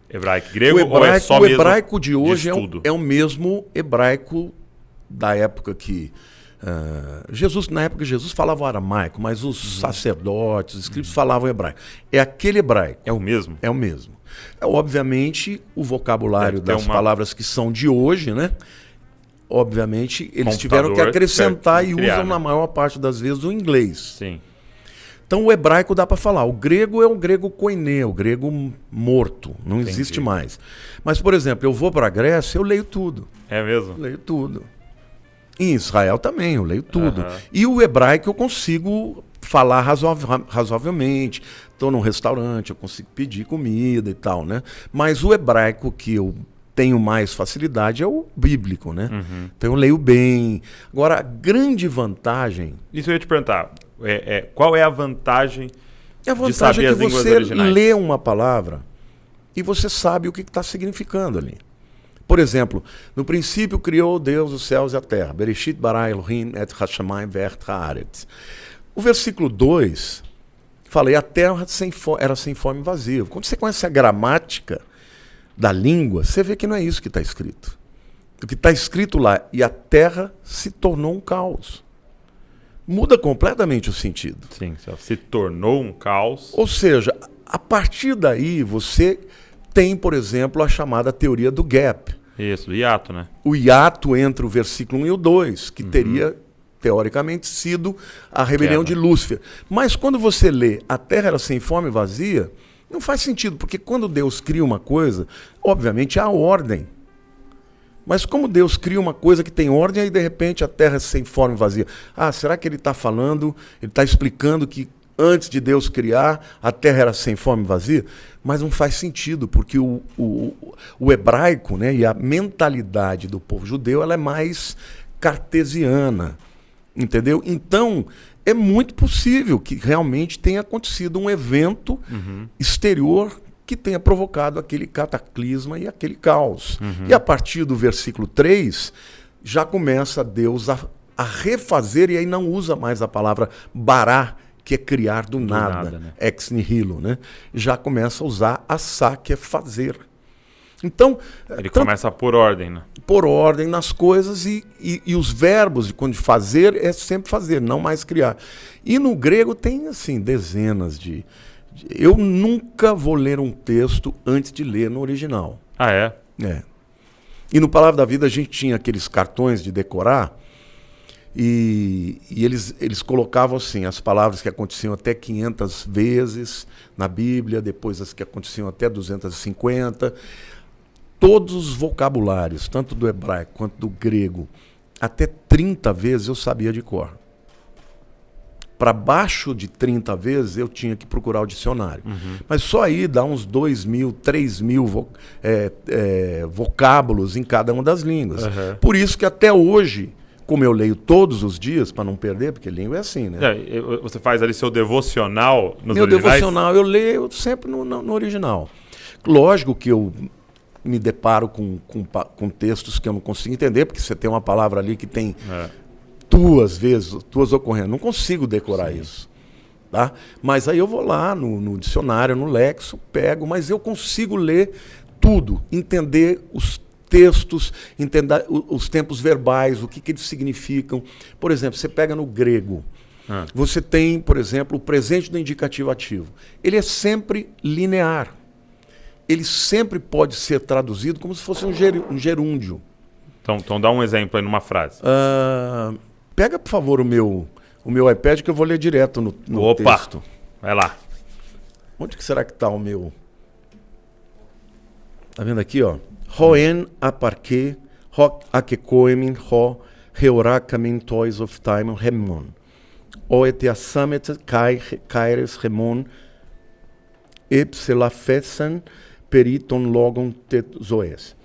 hebraico e grego ou é só mesmo o hebraico de hoje estudo? É o mesmo hebraico da época que... na época de Jesus falava o aramaico, mas os sacerdotes, os escribas falavam hebraico. É aquele hebraico. É o mesmo? É o mesmo. Obviamente, o vocabulário das palavras que são de hoje, né? Obviamente, eles tiveram que acrescentar e usam, na maior parte das vezes, o inglês. Sim. Então, o hebraico dá para falar. O grego é o grego koiné, o grego morto. Não existe mais. Mas, por exemplo, eu vou para a Grécia, eu leio tudo. É mesmo? Leio tudo. Em Israel também, eu leio tudo. E o hebraico eu consigo falar razoavelmente. Estou num restaurante, eu consigo pedir comida e tal, né? Mas o hebraico que eu tenho mais facilidade é o bíblico, né? Então eu leio bem. Agora, a grande vantagem... Isso eu ia te perguntar. Qual é a vantagem de saber as línguas originais? É que você lê uma palavra e você sabe o que está significando ali. Por exemplo, no princípio criou Deus os céus e a terra. Bereshit bara Elohim et hashamayim ve'et haaretz. O versículo 2 fala, e a terra era sem forma e vazia. Quando você conhece a gramática da língua, você vê que não é isso que está escrito. O que está escrito lá, e a terra se tornou um caos. Muda completamente o sentido. Sim, se tornou um caos. Ou seja, a partir daí você... tem, por exemplo, a chamada teoria do gap. Isso, o hiato, né? O hiato entre o versículo 1 e o 2, que teria teoricamente, sido a rebelião Queda. de Lúcifer. Mas quando você lê a terra era sem forma e vazia, não faz sentido, porque quando Deus cria uma coisa, obviamente há ordem. Mas como Deus cria uma coisa que tem ordem, aí de repente a terra é sem forma e vazia. Ah, será que ele está falando, ele está explicando que antes de Deus criar, a terra era sem forma e vazia? Mas não faz sentido, porque o hebraico, né, e a mentalidade do povo judeu, ela é mais cartesiana, entendeu? Então, é muito possível que realmente tenha acontecido um evento exterior que tenha provocado aquele cataclisma e aquele caos. E a partir do versículo 3, já começa Deus a refazer, e aí não usa mais a palavra bará, que é criar do nada, né? ex nihilo, né? Já começa a usar assá, que é fazer. Então, Ele começa por ordem, né? por ordem nas coisas, e os verbos de quando fazer é sempre fazer, não mais criar. E no grego tem assim dezenas de... Eu nunca vou ler um texto antes de ler no original. Ah, é? É. E no Palavra da Vida a gente tinha aqueles cartões de decorar, e eles colocavam assim as palavras que aconteciam até 500 vezes na Bíblia, depois as que aconteciam até 250. Todos os vocabulários, tanto do hebraico quanto do grego, até 30 vezes eu sabia de cor. Para baixo de 30 vezes eu tinha que procurar o dicionário. Mas só aí dá uns 2.000, 3.000 vocábulos em cada uma das línguas. Por isso que até hoje, como eu leio todos os dias, para não perder, porque língua é assim, né? Você faz ali seu devocional nos Meu originais? devocional eu leio sempre no original. Lógico que eu me deparo com textos que eu não consigo entender, porque você tem uma palavra ali que tem... duas ocorrendo. Não consigo decorar isso. Tá? Mas aí eu vou lá no dicionário, no Lexo, pego, mas eu consigo ler tudo, entender os textos, entender os tempos verbais, o que eles significam. Por exemplo, você pega no grego, você tem, por exemplo, o presente do indicativo ativo. Ele é sempre linear. Ele sempre pode ser traduzido como se fosse um gerúndio. Então dá um exemplo aí numa frase. Pega, por favor, o meu iPad, que eu vou ler direto no texto. Vai lá. Onde que será que está o meu? Tá vendo aqui, ó? Hoen aparque, ho akekoemin, ho heurakamin toys of time remon. O etiasamet kaires remon, epsilafesan periton logon zoes.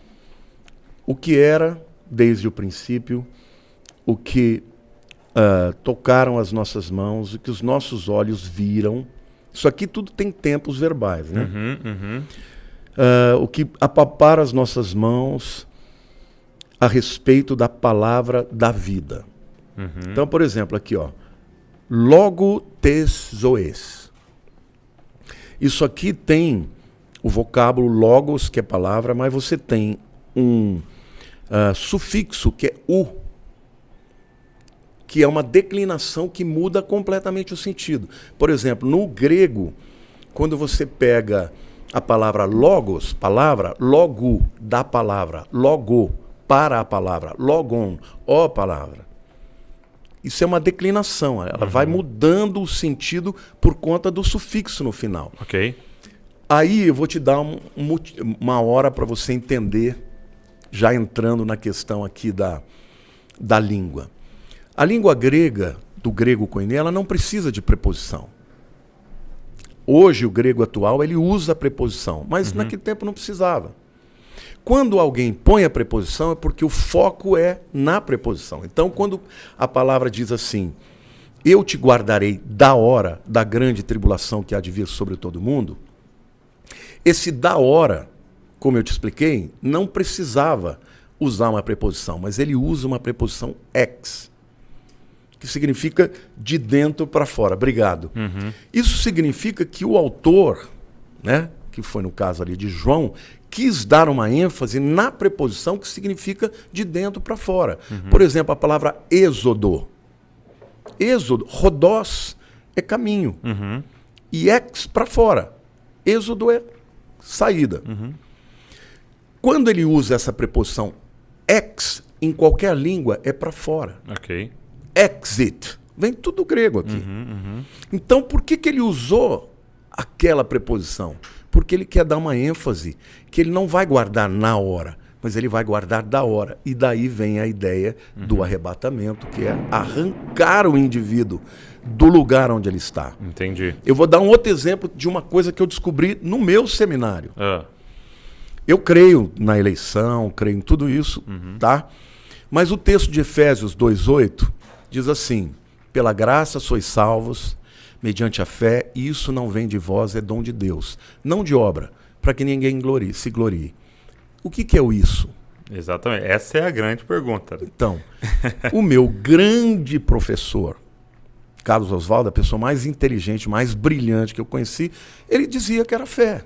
O que era, desde o princípio, o que tocaram as nossas mãos, o que os nossos olhos viram. Isso aqui tudo tem tempos verbais, né? O que apalparam as nossas mãos a respeito da palavra da vida. Então, por exemplo, aqui, ó, logo tes zoes. Isso aqui tem o vocábulo logos, que é palavra, mas você tem um sufixo, que é u, que é uma declinação que muda completamente o sentido. Por exemplo, no grego, quando você pega a palavra logos, palavra, logo, da palavra, logo, para a palavra, logon, ó palavra. Isso é uma declinação, ela vai mudando o sentido por conta do sufixo no final. Ok. Aí eu vou te dar uma hora para você entender, já entrando na questão aqui da língua. A língua grega, do grego koiné, ela não precisa de preposição. Hoje, o grego atual, ele usa a preposição, mas naquele tempo não precisava. Quando alguém põe a preposição, é porque o foco é na preposição. Então, quando a palavra diz assim, eu te guardarei da hora da grande tribulação que há de vir sobre todo mundo, esse da hora, como eu te expliquei, não precisava usar uma preposição, mas ele usa uma preposição ex, que significa de dentro para fora. Obrigado. Isso significa que o autor, né, que foi no caso ali de João, quis dar uma ênfase na preposição que significa de dentro para fora. Por exemplo, a palavra êxodo. Êxodo, rodós, é caminho. E ex para fora. Êxodo é saída. Quando ele usa essa preposição ex, em qualquer língua, é para fora. Ok. exit. Vem tudo do grego aqui. Então, por que ele usou aquela preposição? Porque ele quer dar uma ênfase que ele não vai guardar na hora, mas ele vai guardar da hora. E daí vem a ideia do arrebatamento, que é arrancar o indivíduo do lugar onde ele está. Entendi. Eu vou dar um outro exemplo de uma coisa que eu descobri no meu seminário. Eu creio na eleição, creio em tudo isso, tá? Mas o texto de Efésios 2:8 diz assim: pela graça sois salvos, mediante a fé, e isso não vem de vós, é dom de Deus, não de obra, para que ninguém se glorie. O que é o isso? Exatamente. Essa é a grande pergunta. Então, o meu grande professor, Carlos Oswaldo, a pessoa mais inteligente, mais brilhante que eu conheci, ele dizia que era fé.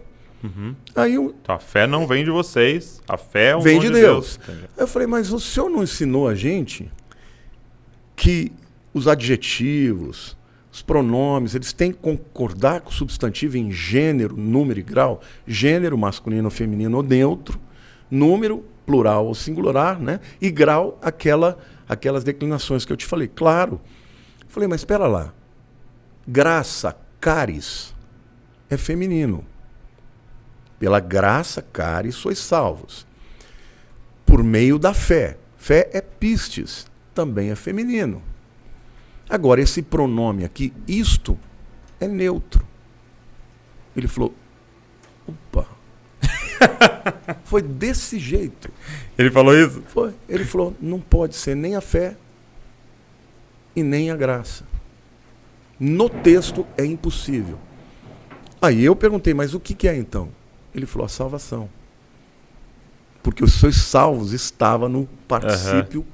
Aí Então, a fé não vem de vocês, a fé é um vem dom de Deus. Aí eu falei, mas o senhor não ensinou a gente que os adjetivos, os pronomes, eles têm que concordar com o substantivo em gênero, número e grau? Gênero, masculino ou feminino ou neutro, número, plural ou singular, né? E grau, aquelas declinações que eu te falei. Claro. Falei, mas espera lá. Graça, caris, é feminino. Pela graça, caris, sois salvos. Por meio da fé. Fé é pistes, também é feminino. Agora, esse pronome aqui, isto, é neutro. Ele falou, opa. Foi desse jeito. Ele falou isso? Foi. Ele falou, não pode ser nem a fé e nem a graça. No texto é impossível. Aí eu perguntei, mas o que é então? Ele falou, a salvação. Porque os seus salvos estava no particípio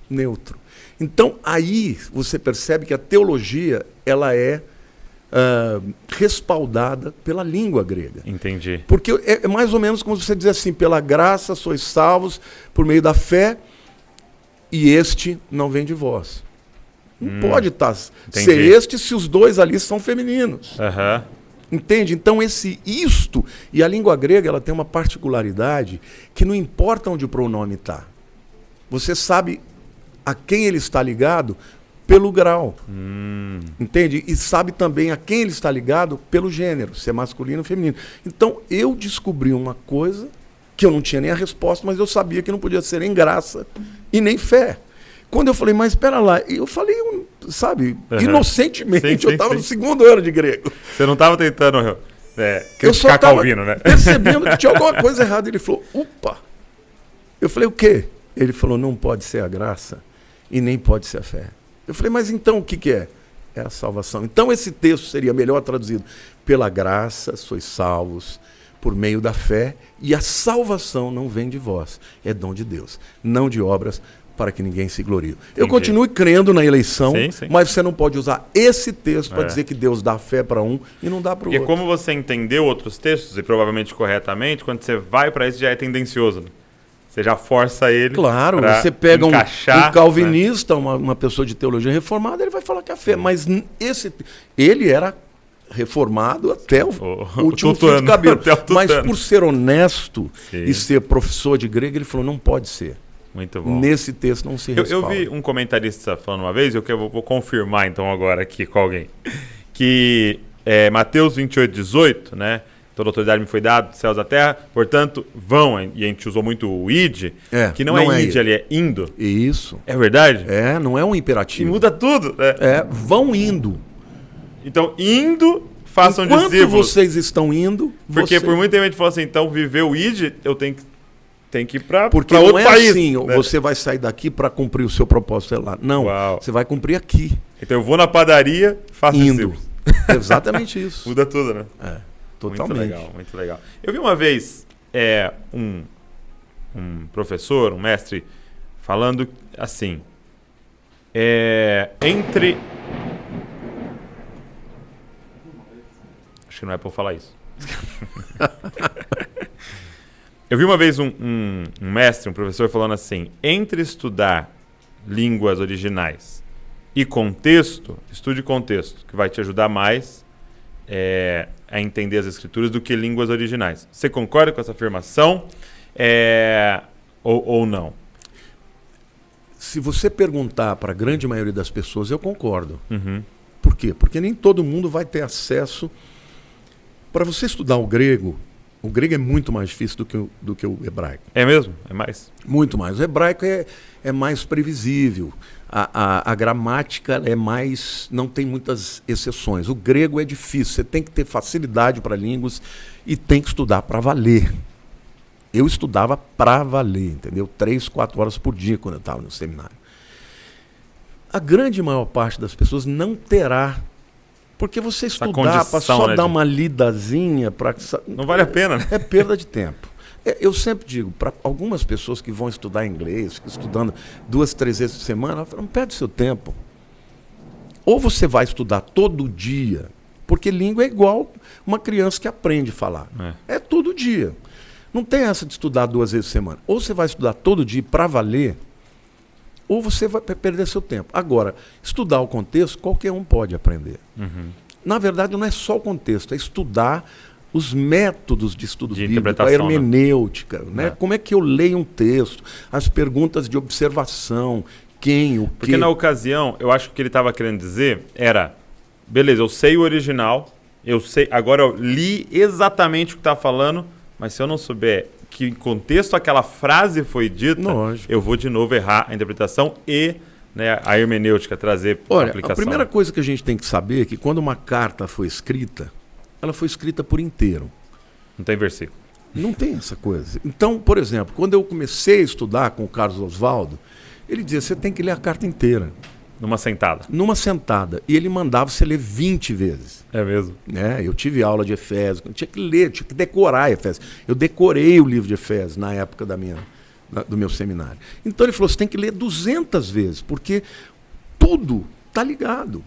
neutro. Então, aí você percebe que a teologia ela é respaldada pela língua grega. Entendi. Porque é mais ou menos como você dizer assim, pela graça sois salvos por meio da fé, e este não vem de vós. Não pode ser este se os dois ali são femininos. Entende? Então esse isto, e a língua grega ela tem uma particularidade que não importa onde o pronome está. Você sabe a quem ele está ligado pelo grau. Entende? E sabe também a quem ele está ligado pelo gênero, se é masculino ou feminino. Então eu descobri uma coisa que eu não tinha nem a resposta, mas eu sabia que não podia ser nem graça e nem fé. Quando eu falei, mas espera lá, eu falei, sabe, inocentemente, eu estava no segundo ano de grego. Você não estava tentando criticar Calvino, né? Percebendo que tinha alguma coisa errada. Ele falou, opa. Eu falei, o quê? Ele falou, não pode ser a graça e nem pode ser a fé. Eu falei, mas então o que é? É a salvação. Então esse texto seria melhor traduzido. Pela graça sois salvos por meio da fé, e a salvação não vem de vós, é dom de Deus, não de obras, para que ninguém se glorie. Eu continuo crendo na eleição, mas você não pode usar esse texto para dizer que Deus dá fé para um e não dá para o outro. Porque como você entendeu outros textos, e provavelmente corretamente, quando você vai para esse já é tendencioso. Né? Você já força ele. Claro, você pega um calvinista, né? uma pessoa de teologia reformada, ele vai falar que é fé. Mas ele era reformado até o último fio de cabelo. Mas por ser honesto e ser professor de grego, ele falou, não pode ser. Muito bom. Nesse texto não se respalda. Eu vi um comentarista falando uma vez, eu vou confirmar então agora aqui com alguém, que Mateus 28:18, né? Toda autoridade me foi dada, dos céus da terra, portanto, vão, e a gente usou muito o id, que não é id ali, é indo. Isso. É verdade? Não é um imperativo. E muda tudo, né? Vão indo. Então, indo, façam discípulos. Enquanto vocês estão indo... Porque por muito tempo a gente falou assim, então, viver o id, eu tenho que ir para outro país. Porque não é assim, né? Você vai sair daqui para cumprir o seu propósito lá. Não, você vai cumprir aqui. Então eu vou na padaria, faço indo. Exatamente isso. Muda tudo, né? Totalmente. Muito legal, muito legal. Eu vi uma vez um professor, um mestre, falando assim, entre... Acho que não é para eu falar isso. Eu vi uma vez um mestre, um professor falando assim, entre estudar línguas originais e contexto, estude contexto, que vai te ajudar mais a entender as escrituras do que línguas originais. Você concorda com essa afirmação ou não? se você perguntar para a grande maioria das pessoas, eu concordo. Uhum. Por quê? Porque nem todo mundo vai ter acesso. Para você estudar o grego é muito mais difícil do que o hebraico. É mesmo? É mais? Muito mais. O hebraico é mais previsível. A gramática é mais... não tem muitas exceções. O grego é difícil. Você tem que ter facilidade para línguas e tem que estudar para valer. Eu estudava para valer, entendeu? 3, 4 horas por dia quando eu estava no seminário. A grande maior parte das pessoas não terá. Porque você estudar para só dar uma lidazinha... não vale a pena, né? É perda de tempo. Eu sempre digo, para algumas pessoas que vão estudar inglês, ficam estudando 2, 3 vezes por semana, eu falo, não perde seu tempo. Ou você vai estudar todo dia, porque língua é igual uma criança que aprende a falar. É todo dia. Não tem essa de estudar 2 vezes por semana. Ou você vai estudar todo dia para valer, ou você vai perder seu tempo. Agora, estudar o contexto, qualquer um pode aprender. Uhum. Na verdade, não é só o contexto, é estudar os métodos de estudo bíblico, a hermenêutica, né? Como é que eu leio um texto, as perguntas de observação, quem, o quê. Porque na ocasião, eu acho que o que ele estava querendo dizer era, beleza, eu sei o original, eu sei, agora eu li exatamente o que está falando, mas se eu não souber que em contexto aquela frase foi dita, eu vou de novo errar a interpretação e, né, a hermenêutica trazer aplicação. A primeira coisa que a gente tem que saber é que quando uma carta foi escrita, ela foi escrita por inteiro. Não tem versículo. Não tem essa coisa. Então, por exemplo, quando eu comecei a estudar com o Carlos Oswaldo, ele dizia, você tem que ler a carta inteira. Numa sentada. Numa sentada. E ele mandava você ler 20 vezes. É mesmo? Eu tive aula de Efésios, tinha que ler, tinha que decorar Efésios. Eu decorei o livro de Efésios na época do meu seminário. Então ele falou, você tem que ler 200 vezes, porque tudo está ligado.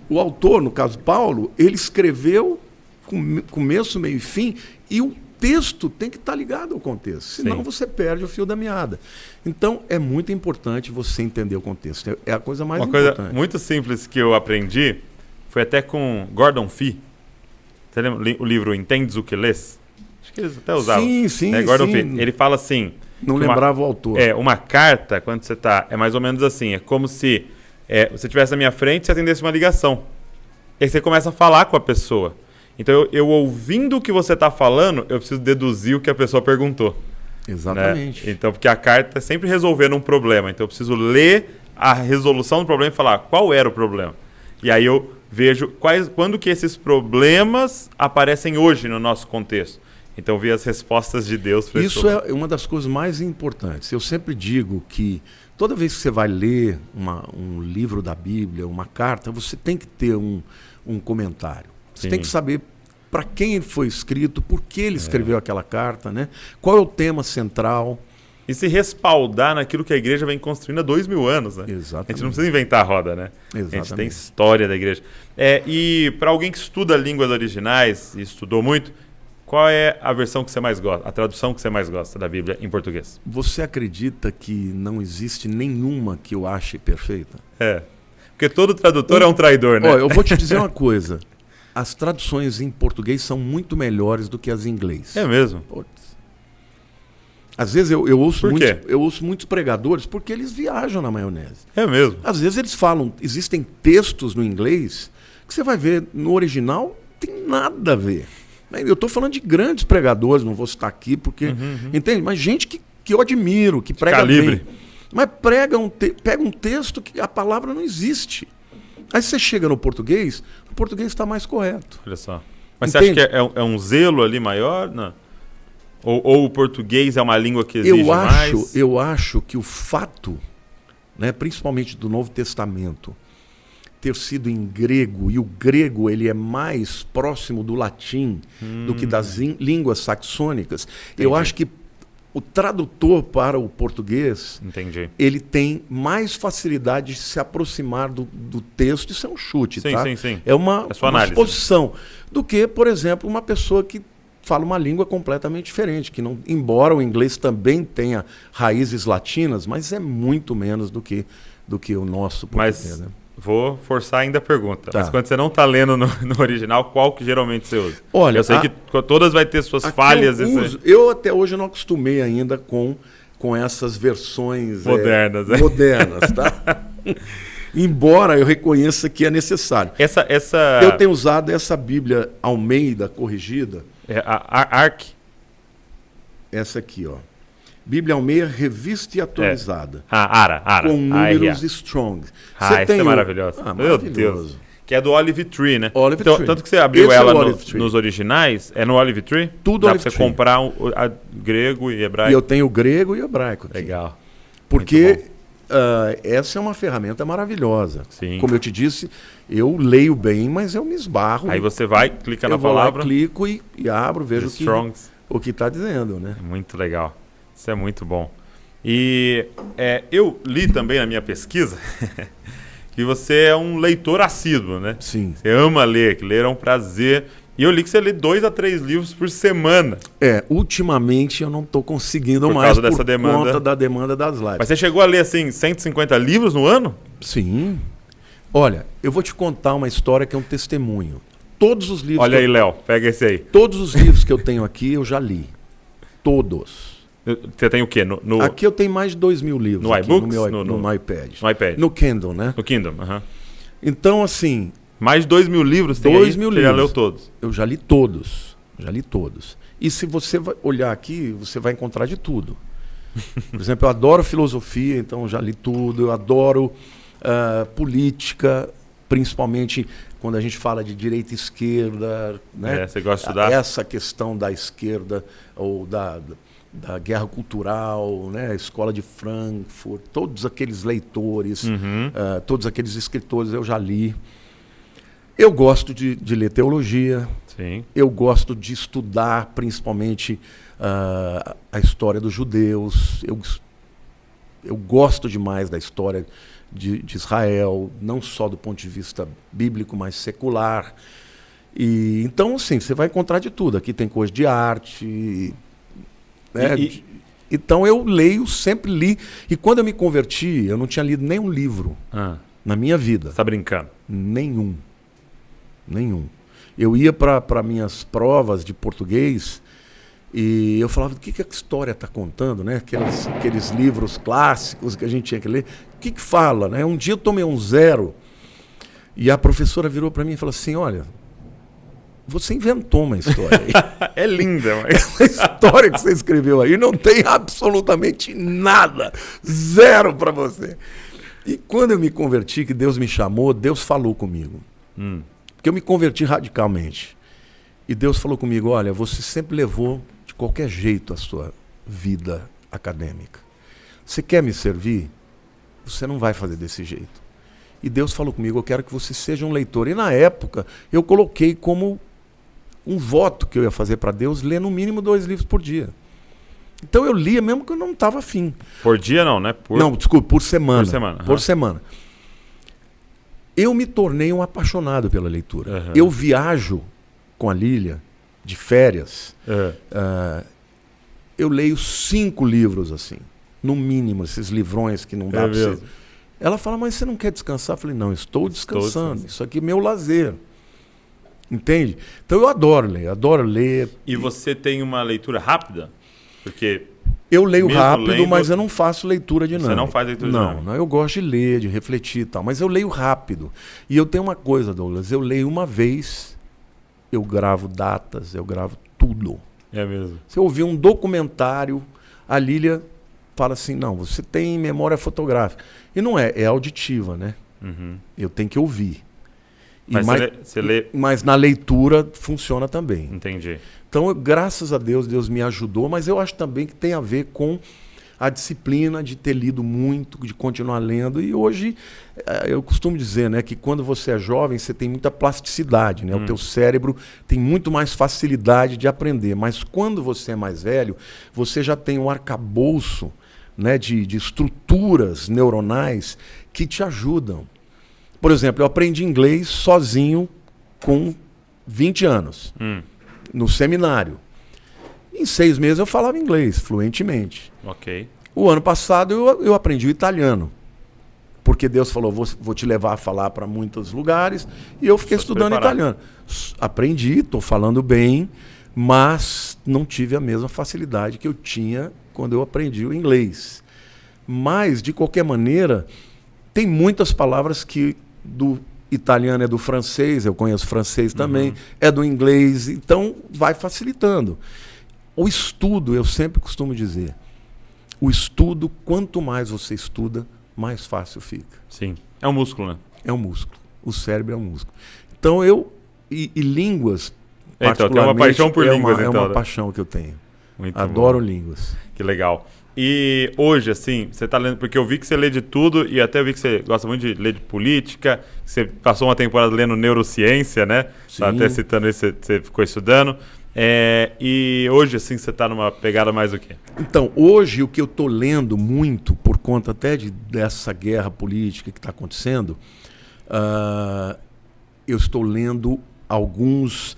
O autor, no caso Paulo, ele escreveu com começo, meio e fim, e o texto tem que estar ligado ao contexto, senão você perde o fio da meada. Então, é muito importante você entender o contexto. É a coisa mais importante. Uma coisa muito simples que eu aprendi foi até com Gordon Fee. Você lembra o livro Entendes o que Lês? Acho que eles até usavam. Sim, Gordon sim. Fee. Ele fala assim... Não lembrava o autor. Uma carta, quando você está... É mais ou menos assim. É como se você estivesse na minha frente e você atendesse uma ligação. E aí você começa a falar com a pessoa. Então, eu ouvindo o que você está falando, eu preciso deduzir o que a pessoa perguntou. Exatamente. Né? Então, porque a carta é sempre resolvendo um problema. Então, eu preciso ler a resolução do problema e falar qual era o problema. E aí eu vejo quando que esses problemas aparecem hoje no nosso contexto. Então, eu vi as respostas de Deus para isso. É uma das coisas mais importantes. Eu sempre digo que toda vez que você vai ler um livro da Bíblia, uma carta, você tem que ter um comentário. Você tem que saber para quem ele foi escrito, por que ele escreveu aquela carta, né? Qual é o tema central. E se respaldar naquilo que a igreja vem construindo há 2000 anos, né? Exatamente. A gente não precisa inventar a roda, né? Exatamente. A gente tem história da igreja. E para alguém que estuda línguas originais e estudou muito, qual é a versão que você mais gosta, a tradução que você mais gosta da Bíblia em português? Você acredita que não existe nenhuma que eu ache perfeita? Porque todo tradutor é um traidor, né? Eu vou te dizer uma coisa. As traduções em português são muito melhores do que as em inglês. É mesmo? Às vezes eu ouço muitos pregadores porque eles viajam na maionese. É mesmo? Às vezes eles falam, existem textos no inglês que você vai ver no original, tem nada a ver. Eu estou falando de grandes pregadores, não vou citar aqui porque... Entende? Mas gente que eu admiro, que prega bem. Mas pega um texto que a palavra não existe. Aí você chega no português, o português está mais correto. Olha só. Mas entende? Você acha que é um zelo ali maior? Não. Ou o português é uma língua que exige mais? Eu acho que o fato, né, principalmente do Novo Testamento, ter sido em grego, e o grego ele é mais próximo do latim do que das línguas saxônicas, entendi. Eu acho que o tradutor para o português, entendi, ele tem mais facilidade de se aproximar do texto. Isso é um chute, sim, tá? Sim. É uma exposição. Do que, por exemplo, uma pessoa que fala uma língua completamente diferente, que não, embora o inglês também tenha raízes latinas, mas é muito menos do que o nosso português. Mas né? Vou forçar ainda a pergunta. Tá. Mas quando você não está lendo no original, qual que geralmente você usa? Olha, eu sei que todas vai ter suas falhas. Eu até hoje não acostumei ainda com com essas versões modernas, modernas, tá? Embora eu reconheça que é necessário. Eu tenho usado essa Bíblia Almeida corrigida. A ARC. Essa aqui, ó. Bíblia Almeida revista e atualizada. ARA. Com números strong. Essa é maravilhosa. Meu Deus. Que é do Olive Tree, né? Olive Tree. Tanto que você abriu Esse ela nos originais, é no Olive Tree? Tudo Dá Olive pra você Tree. comprar grego e hebraico. E eu tenho grego e hebraico aqui. Legal. Porque essa é uma ferramenta maravilhosa. Sim. Como eu te disse, eu leio bem, mas eu me esbarro. Aí você vai, clica na eu vou palavra. Lá, clico e abro, vejo o que está dizendo, né? Muito legal. Isso é muito bom. E eu li também na minha pesquisa que você é um leitor assíduo, né? Sim. Você ama ler, que ler é um prazer. E eu li que você lê 2 a 3 livros por semana. Ultimamente eu não estou conseguindo mais por conta da demanda das lives. Mas você chegou a ler, assim, 150 livros no ano? Sim. Olha, eu vou te contar uma história que é um testemunho. Todos os livros... Olha aí, Léo, pega esse aí. Todos os livros que eu tenho aqui, eu já li. Todos. Você tem o quê? Aqui eu tenho mais de 2.000 livros. No iBooks? No iPad. No iPad. No Kindle, né? No Kindle, aham. Então, assim... Mais de 2.000 livros tem 2.000 aí? Você já leu todos? Eu já li todos. Já li todos. E se você olhar aqui, você vai encontrar de tudo. Por exemplo, eu adoro filosofia, então já li tudo. Eu adoro política, principalmente quando a gente fala de direita e esquerda. Né? Você gosta de estudar? Essa questão da esquerda ou da guerra cultural, né? A escola de Frankfurt, todos aqueles leitores, todos aqueles escritores eu já li. Eu gosto de ler teologia. Sim. Eu gosto de estudar, principalmente, a história dos judeus. Eu gosto demais da história de Israel, não só do ponto de vista bíblico, mas secular. E, então, assim, você vai encontrar de tudo. Aqui tem coisa de arte. Né? Então, eu leio, sempre li. E quando eu me converti, eu não tinha lido nenhum livro na minha vida. Você está brincando? Nenhum. Eu ia para minhas provas de português e eu falava, o que a história está contando, né? Aqueles livros clássicos que a gente tinha que ler. O que fala, né? Um dia eu tomei um 0 e a professora virou para mim e falou assim, olha, você inventou uma história aí. É linda, mas... A história que você escreveu aí não tem absolutamente nada. 0 para você. E quando eu me converti, que Deus me chamou, Deus falou comigo. Porque eu me converti radicalmente. E Deus falou comigo, olha, você sempre levou de qualquer jeito a sua vida acadêmica. Você quer me servir? Você não vai fazer desse jeito. E Deus falou comigo, eu quero que você seja um leitor. E na época, eu coloquei como um voto que eu ia fazer para Deus, ler no mínimo 2 livros por dia. Então eu lia mesmo que eu não estava afim. Por dia não, né? Não, desculpa, por semana. Por semana. Por semana. Eu me tornei um apaixonado pela leitura. Eu viajo com a Lília de férias. Eu leio 5 livros assim, no mínimo, esses livrões que não dá para você. Ela fala, mas você não quer descansar? Eu falei, não, estou descansando. Isso aqui é meu lazer. Entende? Então eu adoro ler. E você tem uma leitura rápida? Porque... Eu leio rápido, mas eu não faço leitura dinâmica. Você não faz leitura dinâmica? Não, eu gosto de ler, de refletir e tal. Mas eu leio rápido. E eu tenho uma coisa, Douglas. Eu leio uma vez, eu gravo datas, eu gravo tudo. É mesmo? Se eu ouvir um documentário, a Lília fala assim, não, você tem memória fotográfica. E não é auditiva, né? Eu tenho que ouvir. Mas na leitura funciona também. Entendi. Então, graças a Deus, Deus me ajudou, mas eu acho também que tem a ver com a disciplina de ter lido muito, de continuar lendo. E hoje, eu costumo dizer, né, que quando você é jovem, você tem muita plasticidade, né? O teu cérebro tem muito mais facilidade de aprender. Mas quando você é mais velho, você já tem um arcabouço, né, de estruturas neuronais que te ajudam. Por exemplo, eu aprendi inglês sozinho com 20 anos. No seminário. Em 6 meses eu falava inglês fluentemente. Ok. O ano passado eu aprendi o italiano. Porque Deus falou, vou te levar a falar para muitos lugares. E eu fiquei estudando italiano. Aprendi, estou falando bem, mas não tive a mesma facilidade que eu tinha quando eu aprendi o inglês. Mas, de qualquer maneira, tem muitas palavras que do italiano é do francês, eu conheço francês também, é do inglês, então vai facilitando. O estudo, eu sempre costumo dizer, o estudo, quanto mais você estuda, mais fácil fica. Sim. É um músculo, né? É um músculo. O cérebro é um músculo. Então e línguas, Então, tem uma paixão por línguas, é então. uma paixão que eu tenho. Muito Adoro bom. línguas. Que legal. E hoje, assim, você tá lendo, porque eu vi que você lê de tudo e até eu vi que você gosta muito de ler de política, você passou uma temporada lendo neurociência, né? Sim. Tá até citando isso, você ficou estudando. E hoje, assim, você tá numa pegada mais o quê? Então, hoje o que eu estou lendo muito, por conta até dessa guerra política que está acontecendo, eu estou lendo alguns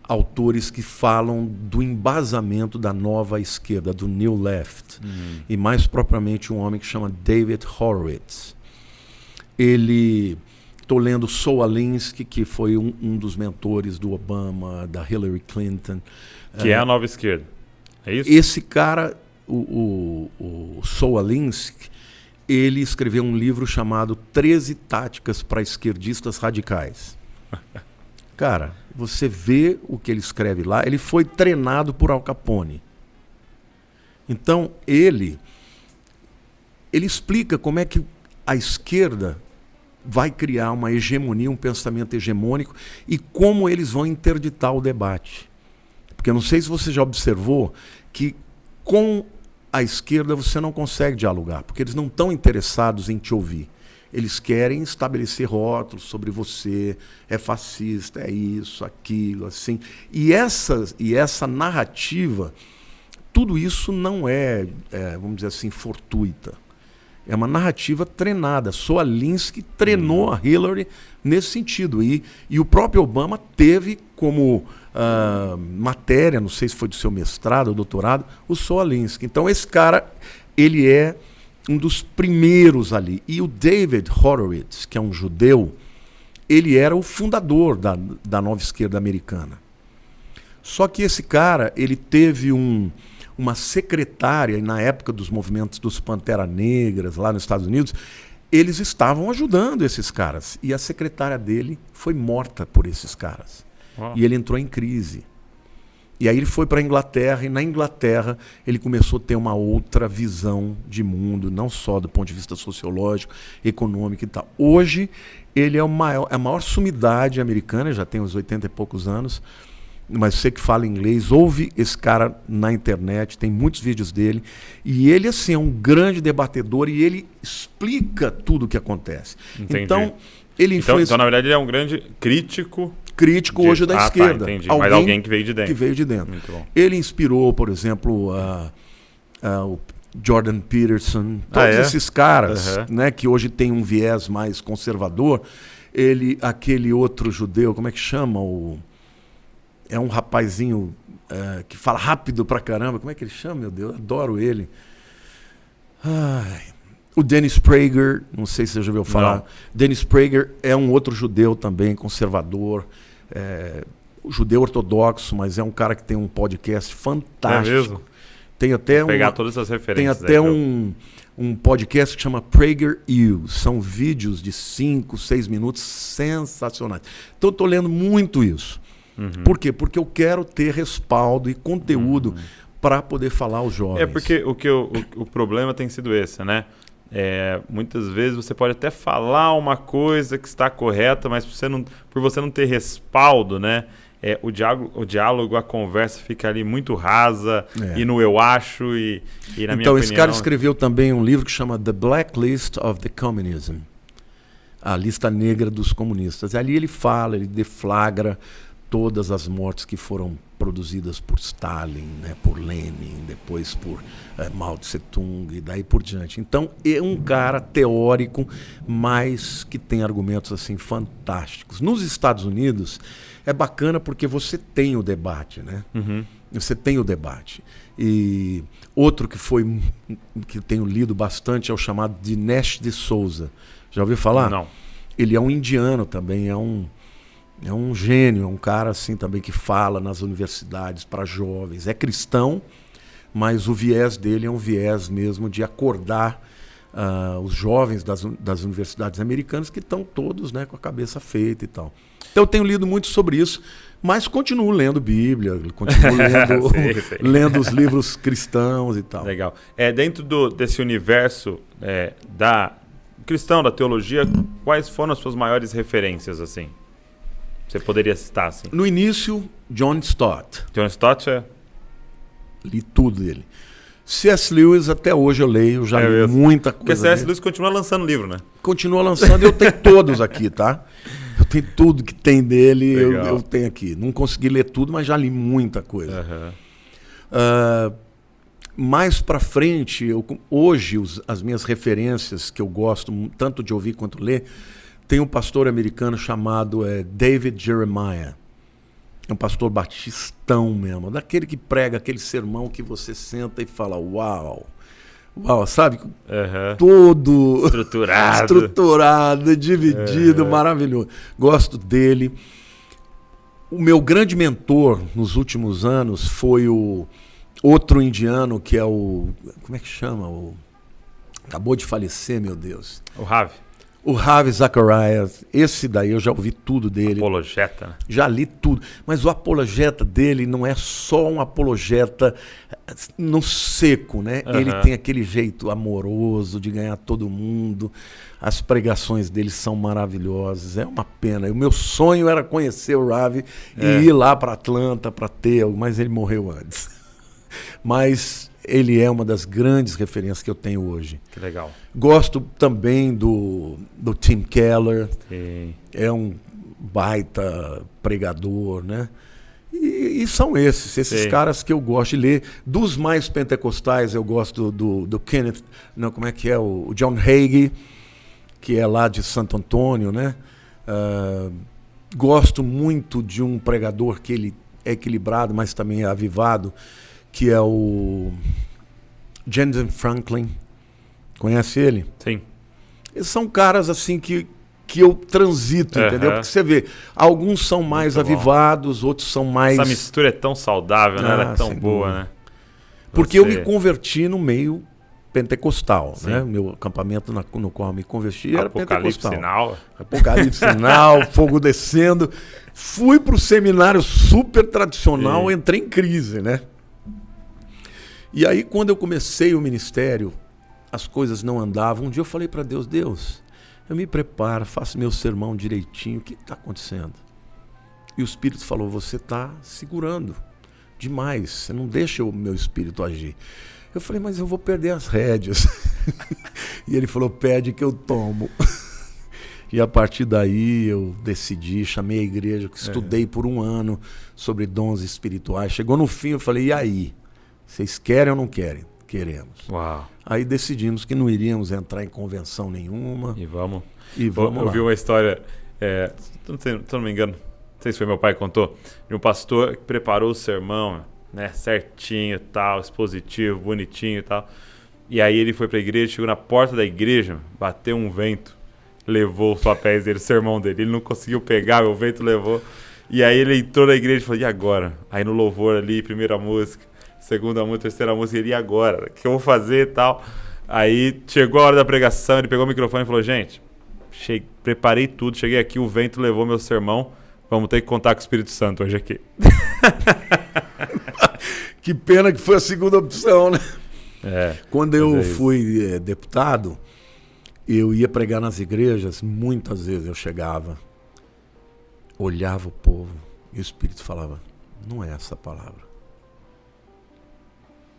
autores que falam do embasamento da nova esquerda, do New Left, e mais propriamente um homem que chama David Horowitz. Estou lendo Saul Alinsky, que foi um dos mentores do Obama, da Hillary Clinton. Que é a nova esquerda. É isso? Esse cara, o Saul Alinsky, ele escreveu um livro chamado 13 Táticas para Esquerdistas Radicais. Cara, você vê o que ele escreve lá, ele foi treinado por Al Capone. Então, ele explica como é que a esquerda vai criar uma hegemonia, um pensamento hegemônico e como eles vão interditar o debate. Porque eu não sei se você já observou que com a esquerda você não consegue dialogar, porque eles não estão interessados em te ouvir. Eles querem estabelecer rótulos sobre você, é fascista, é isso, aquilo, assim. E essa narrativa, tudo isso não vamos dizer assim, fortuita. É uma narrativa treinada. Saul Alinsky treinou a Hillary nesse sentido. E o próprio Obama teve como matéria, não sei se foi do seu mestrado ou doutorado, o Saul Alinsky. Então esse cara, ele é um dos primeiros ali. E o David Horowitz, que é um judeu, ele era o fundador da nova esquerda americana. Só que esse cara, ele teve uma secretária, e na época dos movimentos dos Pantera Negras, lá nos Estados Unidos, eles estavam ajudando esses caras. E a secretária dele foi morta por esses caras. Uau. E ele entrou em crise. E aí ele foi para a Inglaterra, e na Inglaterra ele começou a ter uma outra visão de mundo, não só do ponto de vista sociológico, econômico e tal. Hoje ele é a maior sumidade americana, já tem uns 80 e poucos anos, mas você que fala inglês, ouve esse cara na internet, tem muitos vídeos dele, e ele assim, é um grande debatedor e ele explica tudo o que acontece. Entendi. Então, ele então, na verdade, ele é um grande crítico hoje da esquerda. Tá, entendi. Mas alguém que veio de dentro. Que veio de dentro. Muito bom. Ele inspirou, por exemplo, o Jordan Peterson, todos esses caras, né, que hoje tem um viés mais conservador. Aquele outro judeu, como é que chama? É um rapazinho que fala rápido pra caramba. Como é que ele chama, meu Deus? Adoro ele. O Dennis Prager, não sei se você já ouviu falar. Não. Dennis Prager é um outro judeu também, conservador. Judeu ortodoxo, mas é um cara que tem um podcast fantástico. É mesmo? Tem até pegar todas essas referências. Tem até um podcast que chama Prager U. São vídeos de 5, 6 minutos sensacionais. Então eu estou lendo muito isso. Por quê? Porque eu quero ter respaldo e conteúdo para poder falar aos jovens. Porque o problema tem sido esse, né? Muitas vezes você pode até falar uma coisa que está correta, mas por você não ter respaldo, né? O diálogo, a conversa fica ali muito rasa e no eu acho e na minha opinião... Então, esse cara escreveu também um livro que chama The Blacklist of the Communism, a lista negra dos comunistas. Ali ele fala, ele deflagra todas as mortes que foram produzidas por Stalin, né, por Lenin, depois por Mao Tse-tung e daí por diante. Então, é um cara teórico, mas que tem argumentos assim fantásticos. Nos Estados Unidos, é bacana porque você tem o debate, né? Você tem o debate. E outro que eu tenho lido bastante é o chamado Dinesh D'Souza. Já ouviu falar? Não. Ele é um indiano também, é um gênio, é um cara assim também que fala nas universidades para jovens. É cristão, mas o viés dele é um viés mesmo de acordar os jovens das universidades americanas que estão todos, né, com a cabeça feita e tal. Então eu tenho lido muito sobre isso, mas continuo lendo Bíblia, continuo lendo, Sim. lendo os livros cristãos e tal. Legal. Dentro desse universo da cristão, da teologia, quais foram as suas maiores referências, assim? Você poderia citar, assim? No início, John Stott. John Stott Li tudo dele. C.S. Lewis, até hoje eu leio, já li mesmo? muita coisa. Porque C.S. dele. Lewis continua lançando livro, né? Continua lançando, eu tenho todos aqui, tá? Eu tenho tudo que tem dele, eu tenho aqui. Não consegui ler tudo, mas já li muita coisa. Mais pra frente, hoje as minhas referências que eu gosto tanto de ouvir quanto ler, tem um pastor americano chamado David Jeremiah. É um pastor batistão mesmo, daquele que prega aquele sermão que você senta e fala, uau, sabe? Todo estruturado, dividido, maravilhoso. Gosto dele. O meu grande mentor nos últimos anos foi o outro indiano que é como é que chama? Acabou de falecer, meu Deus. O Ravi Zacharias, esse daí eu já ouvi tudo dele. Apologeta, né? Já li tudo. Mas o apologeta dele não é só um apologeta no seco, né? Ele tem aquele jeito amoroso de ganhar todo mundo. As pregações dele são maravilhosas. É uma pena. O meu sonho era conhecer o Ravi e ir lá para Atlanta para ter, mas ele morreu antes. Mas ele é uma das grandes referências que eu tenho hoje. Que legal. Gosto também do Tim Keller. Sim. É um baita pregador, né? E são esses caras que eu gosto de ler. Dos mais pentecostais, eu gosto do Kenneth... Não, como é que é? O John Hagee, que é lá de Santo Antônio, né? Gosto muito de um pregador que ele é equilibrado, mas também é avivado, que é o Jensen Franklin. Conhece ele? Sim. Eles são caras assim que eu transito, entendeu? Porque você vê, alguns são mais avivados, outros são mais... Essa mistura é tão saudável, né? Ela é tão boa, né? Porque eu me converti no meio pentecostal, né? Meu acampamento no qual eu me converti era pentecostal. Apocalipse Sinal, fogo descendo. Fui pro seminário super tradicional, entrei em crise, né? E aí, quando eu comecei o ministério, as coisas não andavam. Um dia eu falei para Deus, eu me preparo, faço meu sermão direitinho, o que está acontecendo? E o Espírito falou, você está segurando demais, você não deixa o meu Espírito agir. Eu falei, mas eu vou perder as rédeas. E ele falou, pede que eu tomo. E a partir daí eu decidi, chamei a igreja, estudei por um ano sobre dons espirituais. Chegou no fim, eu falei, e aí? Vocês querem ou não querem? Queremos. Uau. Aí decidimos que não iríamos entrar em convenção nenhuma. E vamos lá. Eu vi uma história, se não me engano, não sei se foi meu pai que contou, de um pastor que preparou o sermão, né, certinho, tal, expositivo, bonitinho e tal. E aí ele foi para a igreja, chegou na porta da igreja, bateu um vento, levou os papéis dele, o sermão dele. Ele não conseguiu pegar, o vento levou. E aí ele entrou na igreja e falou, e agora? Aí no louvor ali, primeira música, segunda música, terceira música, ele, e agora? O que eu vou fazer e tal? Aí chegou a hora da pregação, ele pegou o microfone e falou, gente, preparei tudo, cheguei aqui, o vento levou meu sermão, vamos ter que contar com o Espírito Santo hoje aqui. Que pena que foi a segunda opção, né? Quando eu fui deputado, eu ia pregar nas igrejas, muitas vezes eu chegava, olhava o povo e o Espírito falava, não é essa a palavra.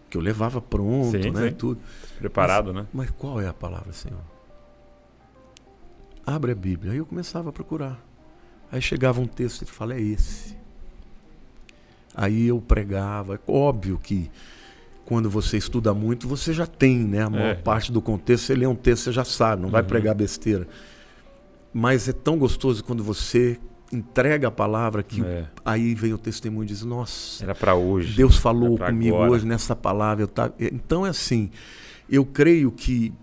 Que eu levava pronto, né? Sim. Tudo. Preparado, né? Mas qual é a palavra, Senhor? Abre a Bíblia. Aí eu começava a procurar. Aí chegava um texto e falava, é esse. Aí eu pregava. Óbvio que quando você estuda muito, você já tem, né? A maior parte do contexto, você lê um texto, você já sabe, não vai pregar besteira. Mas é tão gostoso quando você entrega a palavra que aí vem o testemunho e diz, nossa, era para hoje. Deus falou comigo hoje nessa palavra. Então é assim, eu creio que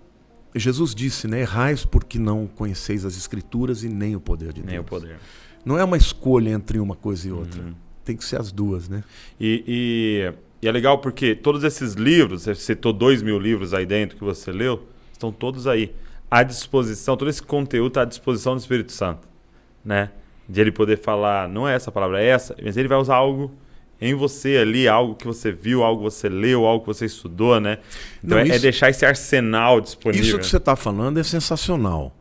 Jesus disse, né, errais porque não conheceis as Escrituras e nem o poder de Deus. Nem o poder. Não é uma escolha entre uma coisa e outra. Tem que ser as duas, né? E E é legal porque todos esses livros, você citou 2.000 livros aí dentro que você leu, estão todos aí à disposição, todo esse conteúdo está à disposição do Espírito Santo, né? De ele poder falar, não é essa palavra, é essa, mas ele vai usar algo em você ali, algo que você viu, algo que você leu, algo que você estudou, né? Então Não, é deixar esse arsenal disponível. Isso que você está falando é sensacional,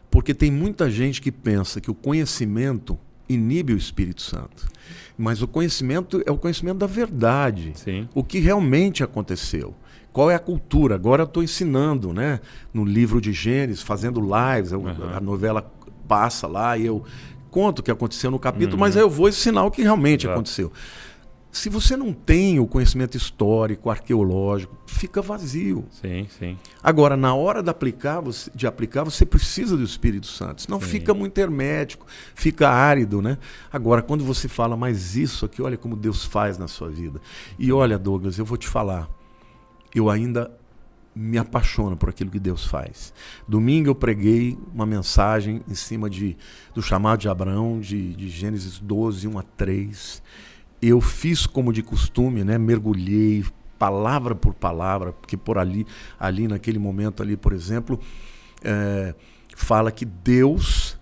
porque tem muita gente que pensa que o conhecimento inibe o Espírito Santo, mas o conhecimento é o conhecimento da verdade, Sim. o que realmente aconteceu. Qual é a cultura? Agora eu estou ensinando, né? No livro de Gênesis, fazendo lives, a novela passa lá e eu conto o que aconteceu no capítulo, mas aí eu vou ensinar o que realmente aconteceu. Se você não tem o conhecimento histórico, arqueológico, fica vazio. Sim, sim. Agora, na hora de aplicar, você precisa do Espírito Santo. Senão fica muito hermético, fica árido, né? Agora, quando você fala, mas isso aqui, olha como Deus faz na sua vida. E olha, Douglas, eu vou te falar, eu ainda me apaixono por aquilo que Deus faz. Domingo eu preguei uma mensagem em cima do chamado de Abraão, de Gênesis 12, 1 a 3. Eu fiz como de costume, né? Mergulhei palavra por palavra, porque por ali naquele momento ali, por exemplo, fala que Deus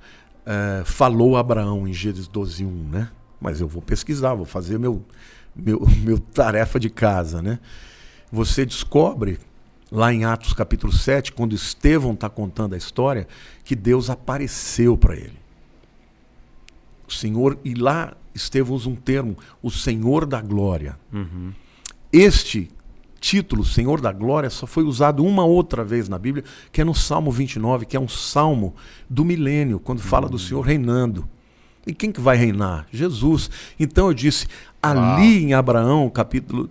falou a Abraão em Gênesis 12, 1, né? Mas eu vou pesquisar, vou fazer meu tarefa de casa, né? Você descobre lá em Atos capítulo 7, quando Estevão está contando a história, que Deus apareceu para ele. O Senhor, e lá Estevão usa um termo, o Senhor da Glória. Uhum. Este título, Senhor da Glória, só foi usado uma outra vez na Bíblia, que é no Salmo 29, que é um salmo do milênio, quando fala do Senhor reinando. E quem que vai reinar? Jesus. Então eu disse, ali em Abraão,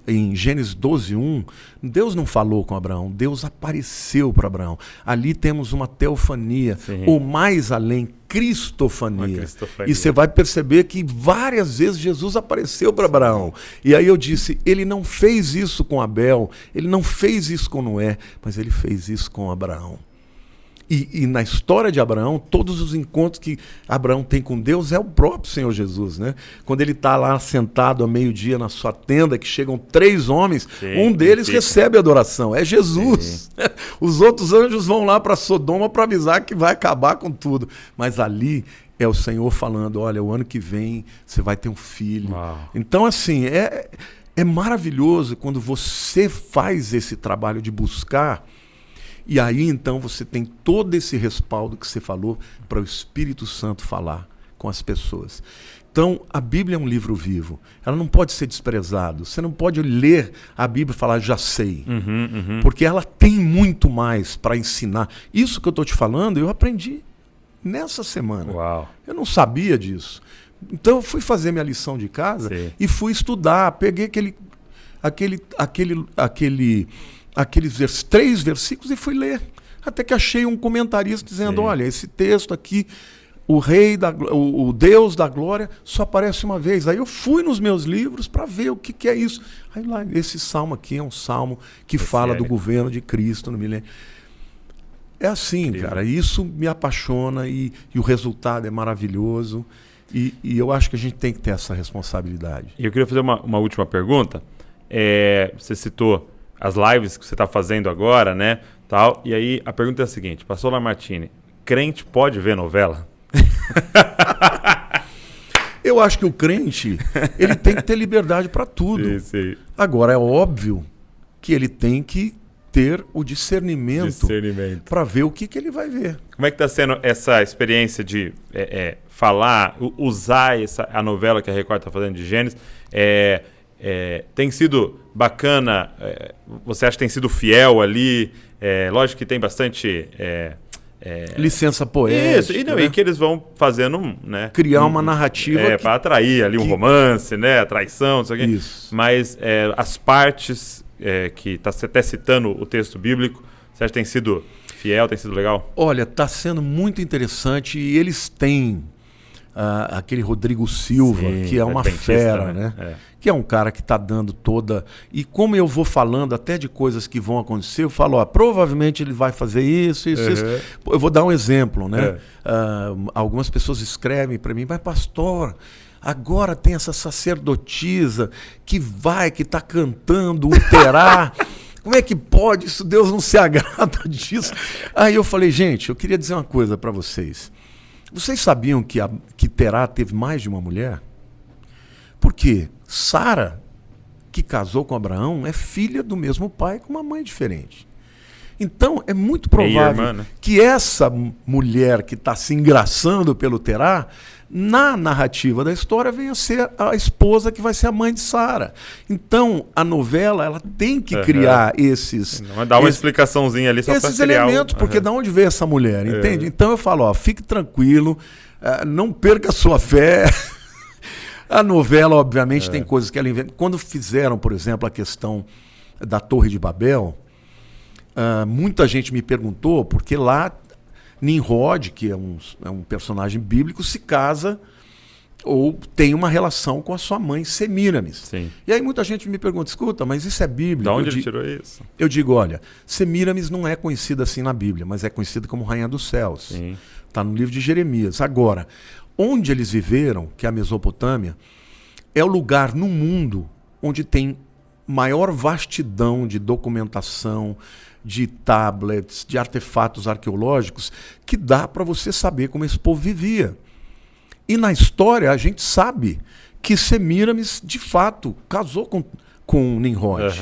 em Gênesis 12, 1, Deus não falou com Abraão, Deus apareceu para Abraão. Ali temos uma teofania, ou mais além, cristofania. E você vai perceber que várias vezes Jesus apareceu para Abraão. E aí eu disse, ele não fez isso com Abel, ele não fez isso com Noé, mas ele fez isso com Abraão. E na história de Abraão, todos os encontros que Abraão tem com Deus é o próprio Senhor Jesus, né? Quando ele está lá sentado a meio-dia na sua tenda, que chegam 3 homens, um deles recebe adoração, é Jesus. Os outros anjos vão lá para Sodoma para avisar que vai acabar com tudo. Mas ali é o Senhor falando, olha, o ano que vem você vai ter um filho. Então, assim, é maravilhoso quando você faz esse trabalho de buscar. E aí, então, você tem todo esse respaldo que você falou para o Espírito Santo falar com as pessoas. Então, a Bíblia é um livro vivo. Ela não pode ser desprezada. Você não pode ler a Bíblia e falar, já sei. Porque ela tem muito mais para ensinar. Isso que eu estou te falando, eu aprendi nessa semana. Eu não sabia disso. Então, eu fui fazer minha lição de casa e fui estudar. Peguei aqueles 3 versículos e fui ler. Até que achei um comentarista dizendo, olha, esse texto aqui, o Deus da glória, só aparece uma vez. Aí eu fui nos meus livros para ver o que é isso. Aí lá, esse salmo aqui é um salmo que fala do governo de Cristo no milênio. É assim, cara, isso me apaixona e o resultado é maravilhoso. E eu acho que a gente tem que ter essa responsabilidade. E eu queria fazer uma última pergunta. Você citou as lives que você está fazendo agora, né? Tal. E aí a pergunta é a seguinte, Pastor Lamartine, crente pode ver novela? Eu acho que o crente, ele tem que ter liberdade para tudo. Sim. Agora, é óbvio que ele tem que ter o discernimento. Para ver o que ele vai ver. Como é que está sendo essa experiência de falar, usar a novela que a Record está fazendo de Gênesis? Tem sido bacana? Você acha que tem sido fiel ali? Lógico que tem bastante... licença poética. Isso, e que eles vão fazendo... né, criar uma narrativa. Para atrair ali um romance, né, a traição, não sei o quê. Isso. Mas as partes que está até citando o texto bíblico, você acha que tem sido fiel, tem sido legal? Olha, está sendo muito interessante e eles têm aquele Rodrigo Silva, Sim, que é uma fera, né? Que é um cara que está dando toda... E como eu vou falando até de coisas que vão acontecer, eu falo, provavelmente ele vai fazer isso. Eu vou dar um exemplo, né? Algumas pessoas escrevem para mim, mas pastor, agora tem essa sacerdotisa que está cantando o terá. Como é que pode isso? Deus não se agrada disso. Aí eu falei, gente, eu queria dizer uma coisa para vocês. Vocês sabiam que Terá teve mais de uma mulher? Por quê? Sara, que casou com Abraão, é filha do mesmo pai com uma mãe diferente. Então, é muito provável que essa mulher que está se engraçando pelo Terá, na narrativa da história, venha a ser a esposa que vai ser a mãe de Sara. Então, a novela ela tem que criar esses... Dar uma explicaçãozinha ali só para criar elementos, porque de onde veio essa mulher, entende? Então, eu falo, fique tranquilo, não perca a sua fé. A novela, obviamente, tem coisas que ela inventa. Quando fizeram, por exemplo, a questão da Torre de Babel, muita gente me perguntou, porque lá Nimrod, que é um personagem bíblico, se casa ou tem uma relação com a sua mãe, Semíramis. Sim. E aí muita gente me pergunta, escuta, mas isso é bíblico? De onde ele tirou isso? Eu digo, olha, Semíramis não é conhecida assim na Bíblia, mas é conhecida como Rainha dos Céus. Está no livro de Jeremias. Agora, onde eles viveram, que é a Mesopotâmia, é o lugar no mundo onde tem maior vastidão de documentação, de tablets, de artefatos arqueológicos, que dá para você saber como esse povo vivia. E na história a gente sabe que Semíramis, de fato, casou com Nimrod.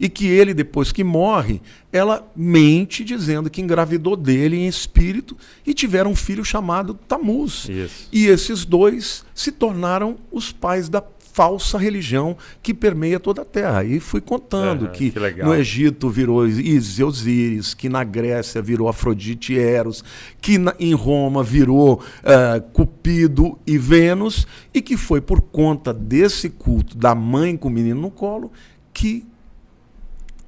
E que ele, depois que morre, ela mente dizendo que engravidou dele em espírito e tiveram um filho chamado Tamuz. E esses dois se tornaram os pais da falsa religião que permeia toda a Terra. E fui contando que no Egito virou Ísis e Osíris, que na Grécia virou Afrodite e Eros, que em Roma virou Cupido e Vênus, e que foi por conta desse culto da mãe com o menino no colo que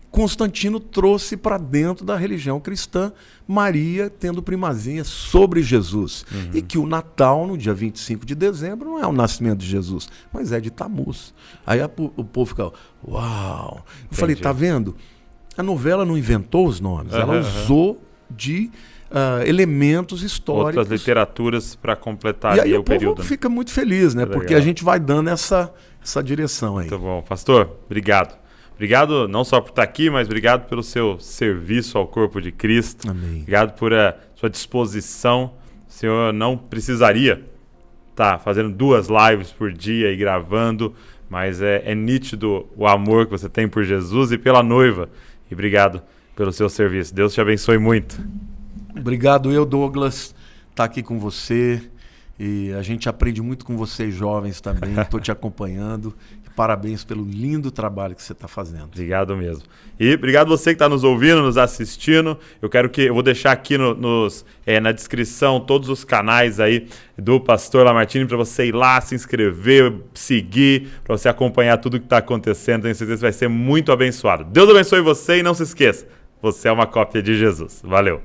Constantino trouxe para dentro da religião cristã, Maria tendo primazia sobre Jesus. E que o Natal, no dia 25 de dezembro, não é o nascimento de Jesus, mas é de Tamuz. Aí o povo fica, uau! Eu falei, tá vendo? A novela não inventou os nomes, ela usou de elementos históricos. Outras literaturas para completar ali o período. E aí o povo fica muito feliz, né? Porque a gente vai dando essa direção aí. Muito bom. Pastor, obrigado. Obrigado não só por estar aqui, mas obrigado pelo seu serviço ao corpo de Cristo. Amém. Obrigado por sua disposição. O senhor não precisaria estar fazendo 2 lives por dia e gravando, mas é nítido o amor que você tem por Jesus e pela noiva. E obrigado pelo seu serviço. Deus te abençoe muito. Obrigado, Douglas, estar aqui com você. E a gente aprende muito com vocês jovens também. Estou te acompanhando. Parabéns pelo lindo trabalho que você está fazendo. Obrigado mesmo. E obrigado você que está nos ouvindo, nos assistindo. Eu vou deixar aqui na descrição todos os canais aí do Pastor Lamartine para você ir lá, se inscrever, seguir, para você acompanhar tudo que está acontecendo. Tenho certeza que vai ser muito abençoado. Deus abençoe você e não se esqueça, você é uma cópia de Jesus. Valeu.